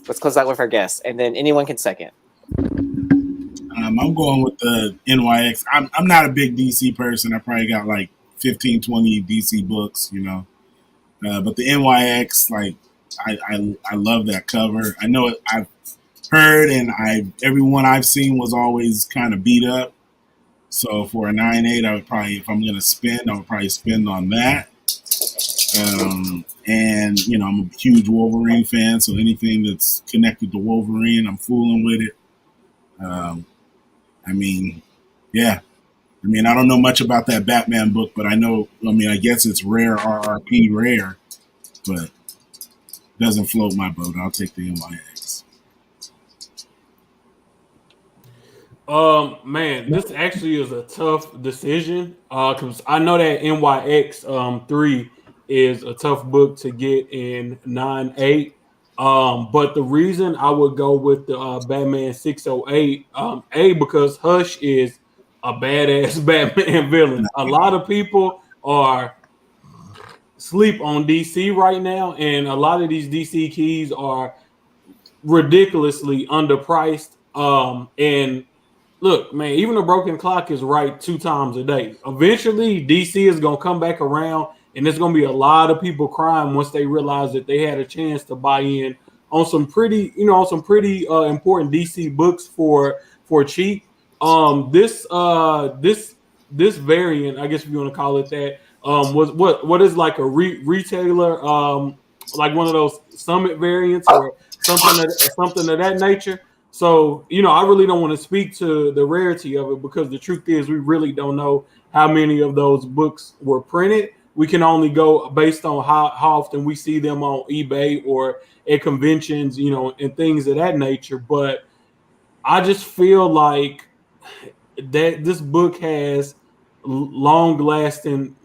Let's close out with our guest, and then anyone can second. I'm going with the NYX. I'm not a big DC person. I probably got like 15, 20 DC books, but the NYX, like, I love that cover. I know I've heard and everyone I've seen was always kind of beat up. So for a 9.8, I would probably, if I'm going to spend, I would probably spend on that. And I'm a huge Wolverine fan, so anything that's connected to Wolverine, I'm fooling with it. I don't know much about that Batman book, but I guess it's rare RRP rare, but doesn't float my boat. I'll take the NYX. Man, this actually is a tough decision because I know that NYX 3 is a tough book to get in 9.8. But the reason I would go with the Batman 608, because Hush is a badass Batman villain. A lot of people are sleep on DC right now, and a lot of these DC keys are ridiculously underpriced. And look, man, even a broken clock is right 2 times a day. Eventually, DC is going to come back around, and there's going to be a lot of people crying once they realize that they had a chance to buy in on some pretty important DC books for cheap. This variant, I guess if you want to call it that, was what is like a retailer, like one of those Summit variants or something of that nature. So, I really don't want to speak to the rarity of it because the truth is we really don't know how many of those books were printed. We can only go based on how often we see them on eBay or at conventions, and things of that nature. But I just feel like that this book has long-lasting,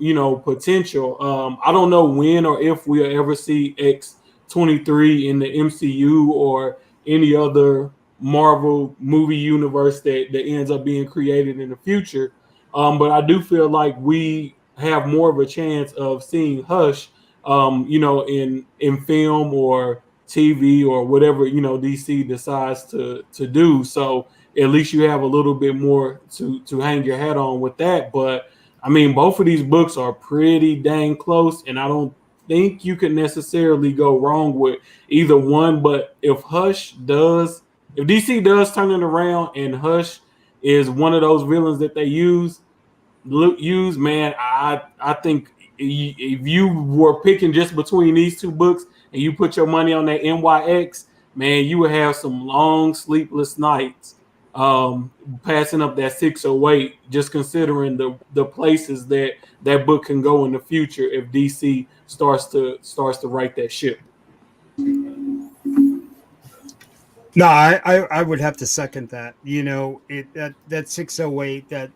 potential. I don't know when or if we'll ever see X-23 in the MCU or any other Marvel movie universe that ends up being created in the future. But I do feel like we have more of a chance of seeing Hush in film or TV or whatever, DC decides to do. So at least you have a little bit more to hang your hat on with that. But I mean, both of these books are pretty dang close, and I don't think you can necessarily go wrong with either one. But if DC does turn it around and Hush is one of those villains that they use, man, I think if you were picking just between these two books and you put your money on that NYX, man, you would have some long sleepless nights passing up that 608, just considering the places that book can go in the future if DC starts to right that ship. No, I would have to second that. That 608,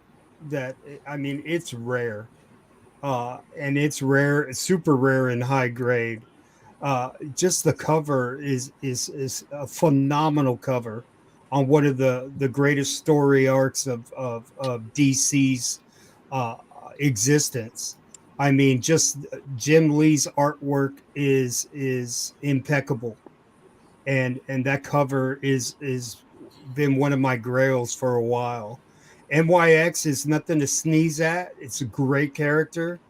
that I mean, it's rare, and it's rare, it's super rare and high grade. Just the cover is a phenomenal cover on one of the greatest story arcs of DC's existence. I mean, just Jim Lee's artwork is impeccable, and that cover is been one of my grails for a while. NYX is nothing to sneeze at. It's a great character.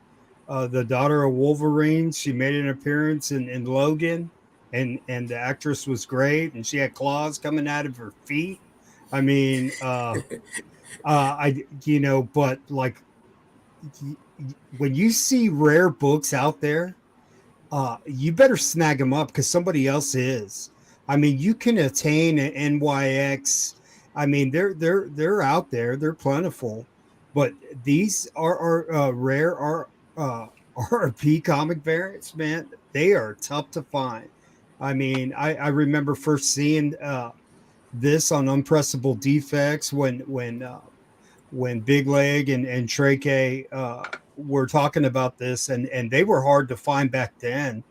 The daughter of Wolverine, she made an appearance in Logan, and the actress was great, and she had claws coming out of her feet. I mean, but like when you see rare books out there, you better snag them up because somebody else is. I mean, you can attain an NYX. I mean, they're out there, they're plentiful, but these are rare RP comic variants, man. They are tough to find. I mean, I remember first seeing this on Unpressable Defects when Big Leg and Trey K were talking about this, and they were hard to find back then.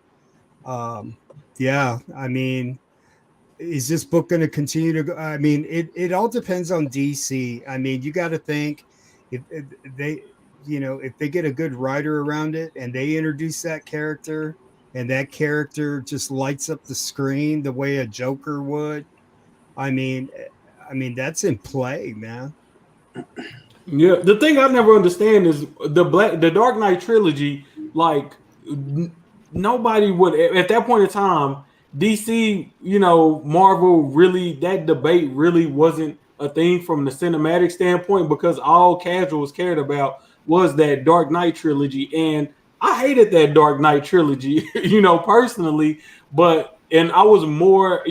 Yeah, I mean, is this book going to continue to go? I mean, it all depends on DC. I mean, you got to think if they get a good writer around it and they introduce that character and that character just lights up the screen the way a Joker would. I mean, that's in play, man. Yeah, the thing I never understand is the Dark Knight trilogy. Like nobody would at that point in time. DC, Marvel really, that debate really wasn't a thing from the cinematic standpoint because all casuals cared about was that Dark Knight trilogy. And I hated that Dark Knight trilogy, personally, and I was more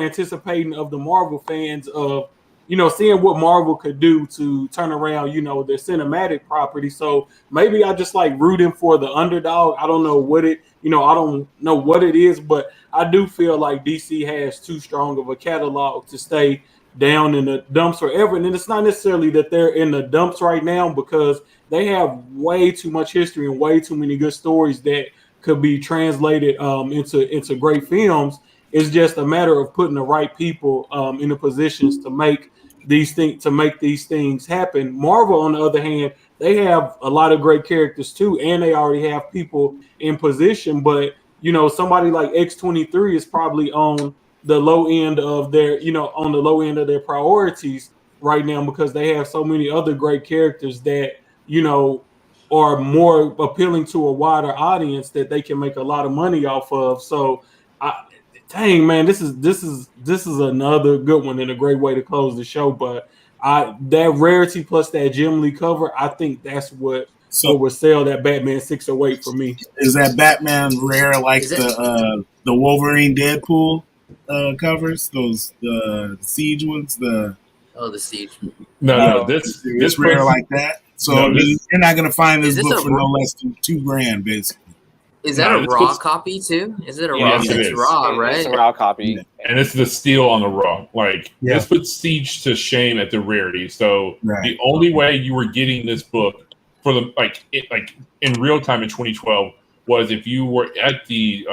anticipating of the Marvel fans of, seeing what Marvel could do to turn around, their cinematic property. So maybe I just like rooting for the underdog. I don't know what it is, but I do feel like DC has too strong of a catalog to stay down in the dumps forever. And it's not necessarily that they're in the dumps right now because they have way too much history and way too many good stories that could be translated into great films. It's just a matter of putting the right people in the positions to make these things happen. Marvel, on the other hand, they have a lot of great characters too, and they already have people in position. But somebody like X-23 is probably on the low end of their priorities right now because they have so many other great characters that are more appealing to a wider audience that they can make a lot of money off of. So, dang man, this is another good one and a great way to close the show. But that rarity plus that Jim Lee cover, I think that's what would sell that Batman 608 for me. Is that Batman rare like the Wolverine Deadpool covers? Those the Siege ones? The Siege. No, this rare like that. So you're not going to find this book for no less than $2,000, basically. Is that a raw copy too? Is it a raw? Yes, It's raw, right? It's a raw copy, and it's the steal on the raw. This puts Siege to shame at the rarity. So the only way you were getting this book for the in real time in 2012 was if you were at the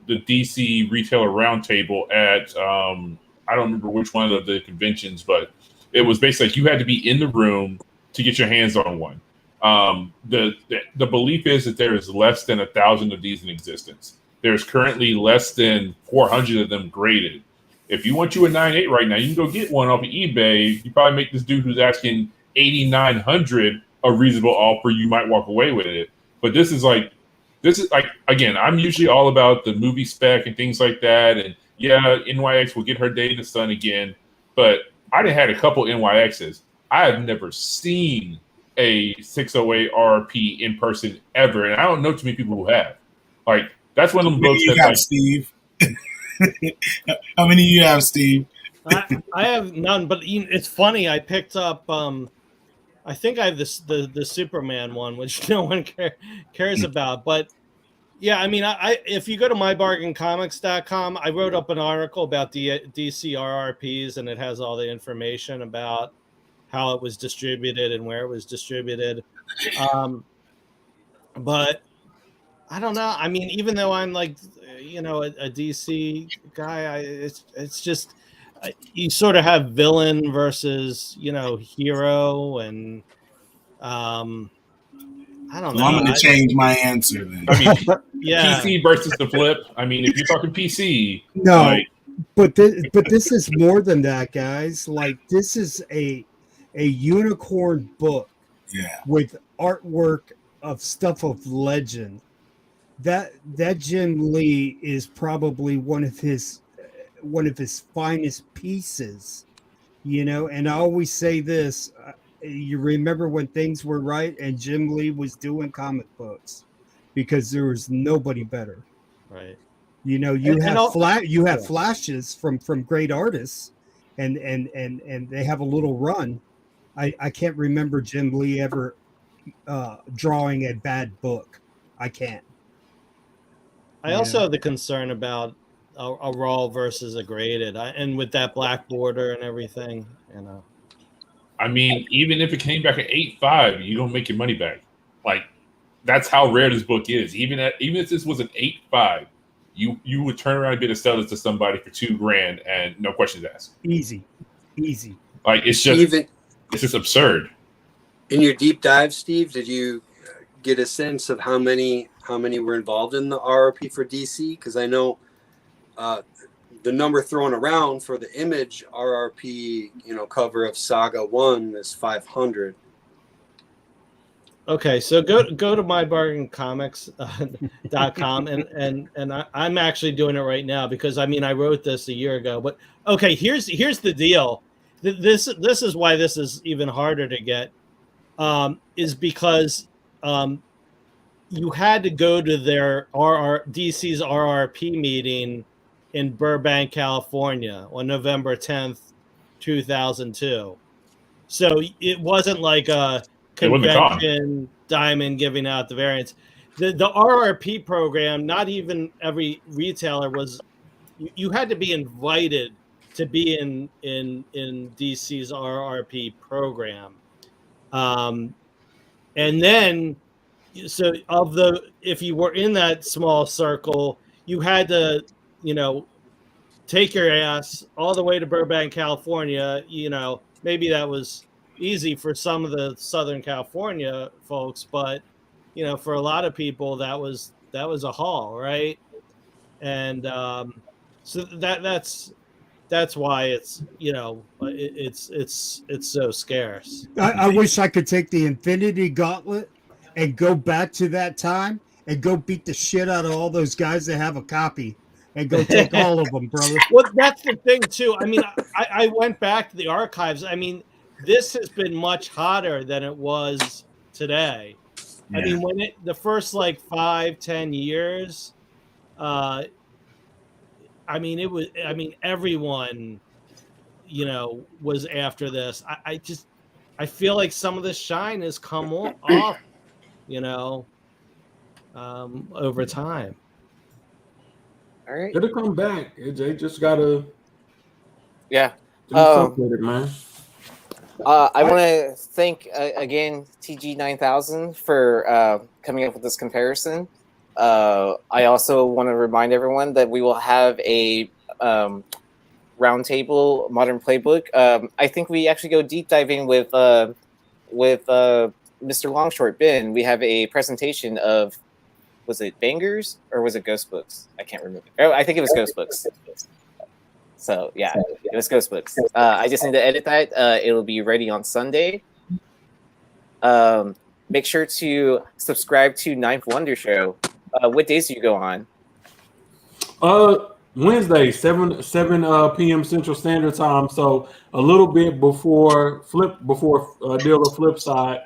DC retailer roundtable at I don't remember which one of the conventions, but it was basically like you had to be in the room to get your hands on one. The belief is that there is less than 1,000 of these in existence. There's currently less than 400 of them graded. If you want you a 9.8 right now, you can go get one off of eBay. You probably make this dude who's asking 8,900 a reasonable offer. You might walk away with it. But this is like again, I'm usually all about the movie spec and things like that. And yeah, NYX will get her day in the sun again. But I done had a couple NYXs. I have never seen a 608 RRP in person ever, and I don't know too many people who have. Like, that's one of them books you that's got, like, Steve. How many you have, Steve? I have none, but it's funny. I picked up. I think I have the Superman one, which no one cares about. But yeah, I mean, I if you go to mybargaincomics.com, I wrote up an article about the DC RRPs, and it has all the information about how it was distributed and where it was distributed. But I don't know. I mean, even though I'm like, a DC guy, it's just you sort of have villain versus hero, and I don't know. I'm going to change my answer then. I mean, yeah. PC versus the flip. I mean, if you're talking PC, No, like, but this is more than that, guys. Like, this is a unicorn book with artwork of stuff of legend. That Jim Lee is probably one of his finest pieces, and I always say this, you remember when things were right and Jim Lee was doing comic books, because there was nobody better. Right. You have flashes from great artists, and they have a little run. I can't remember Jim Lee ever drawing a bad book. I can't. I also have the concern about a raw versus a graded, and with that black border and everything, I mean, even if it came back at 8.5, you don't make your money back. Like, that's how rare this book is. Even if this was an 8.5, you would turn around and be able to sell this to somebody for $2,000 and no questions asked. Easy. Like, it's just absurd. In your deep dive, Steve, did you get a sense of how many were involved in the RRP for DC? Because I know the number thrown around for the Image RRP, cover of Saga 1 is 500. Okay, so go to mybargaincomics.com and I'm actually doing it right now, because I mean, I wrote this a year ago. But okay, here's the deal. This is why this is even harder to get, is because you had to go to their DC's RRP meeting in Burbank, California on November 10th, 2002. So it wasn't like a convention diamond giving out the variants. The RRP program, not even every retailer was, you had to be invited to be in DC's RRP program. And then, so if you were in that small circle, you had to, take your ass all the way to Burbank, California. Maybe that was easy for some of the Southern California folks, but for a lot of people that was a haul, right? And so that's why it's it's so scarce. I wish I could take the Infinity Gauntlet and go back to that time and go beat the shit out of all those guys that have a copy and go take all of them, brother. Well, that's the thing too. I mean, I went back to the archives. I mean, this has been much hotter than it was today. Yeah. I mean, when the first like 5-10 years, I mean, everyone, was after this. I feel like some of the shine has come off, over time. All right. It'll come back. They just gotta do something with it, man. I want to thank again TG9000 for coming up with this comparison. I also want to remind everyone that we will have a Roundtable Modern Playbook. I think we actually go deep diving with Mr. Longshort Ben, we have a presentation of, was it Bangers or was it Ghost Books? I can't remember. Oh, I think it was Ghost Books. So yeah, it was Ghost Books. I just need to edit that. It'll be ready on Sunday. Make sure to subscribe to Ninth Wonder Show. What days do you go on? Wednesday, 7 p.m. Central Standard Time. So a little bit before Deal of Flipside.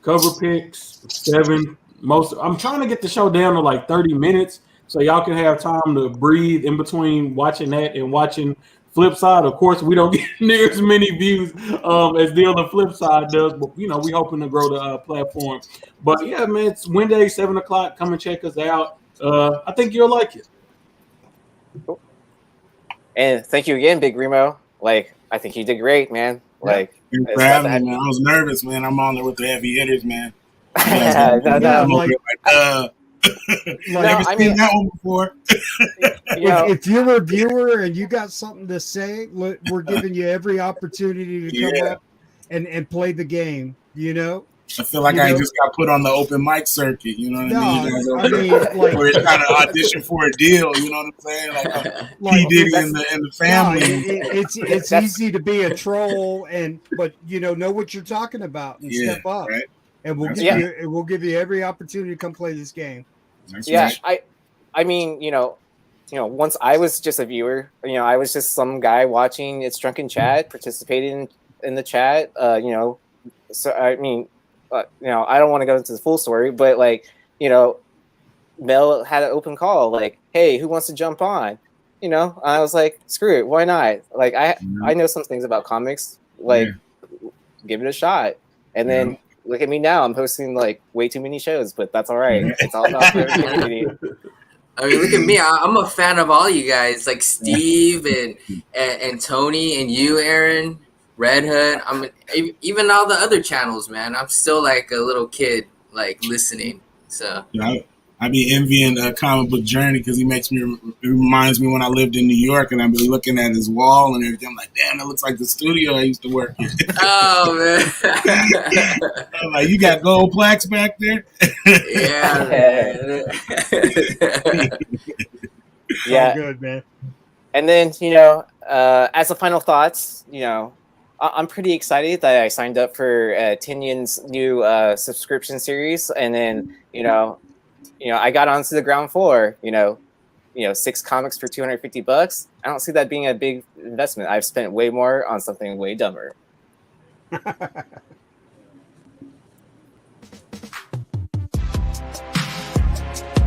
Cover picks 7. I'm trying to get the show down to like 30 minutes so y'all can have time to breathe in between watching that and watching Flipside. Of course, we don't get near as many views as Deal of Flipside does, but we hoping to grow the platform. But yeah, man, it's Wednesday, 7 o'clock. Come and check us out. I think you'll like it. Cool. And thank you again, Big Remo. Like, I think you did great, man. Like, thanks for having me, man. I was nervous, man. I'm on there with the heavy hitters, man. Never seen that one before. If you're a viewer and you got something to say, we're giving you every opportunity to come up and play the game. I feel like I just got put on the open mic circuit. You know what I mean? Where it's kind of audition for a deal. You know what I'm saying? Like P Diddy and the family. It's easy to be a troll, but know what you're talking about and step up. Right? And we'll give you every opportunity to come play this game. That's right. I mean, once I was just a viewer. I was just some guy watching It's Drunken Chat, participating in the chat. So I mean. I don't want to go into the full story, but Mel had an open call, like, hey, who wants to jump on? I was like, screw it, why not? Like, I know some things about comics, give it a shot. And then look at me now, I'm hosting like way too many shows, but that's all right. It's all about the community. I mean, look at me. I'm a fan of all you guys, like Steve and Tony and you, Aaron. Red Hood. Even all the other channels, man. I'm still like a little kid, like listening. So I be envying Comic Book Journey because it reminds me when I lived in New York and I've been looking at his wall and everything. I'm like, damn, that looks like the studio I used to work in. Oh man! I'm like, you got gold plaques back there? Yeah, man. Yeah, good, man. And then as a final thoughts, I'm pretty excited that I signed up for Tinion's new subscription series, and then I got onto the ground floor. 6 comics for $250. I don't see that being a big investment. I've spent way more on something way dumber.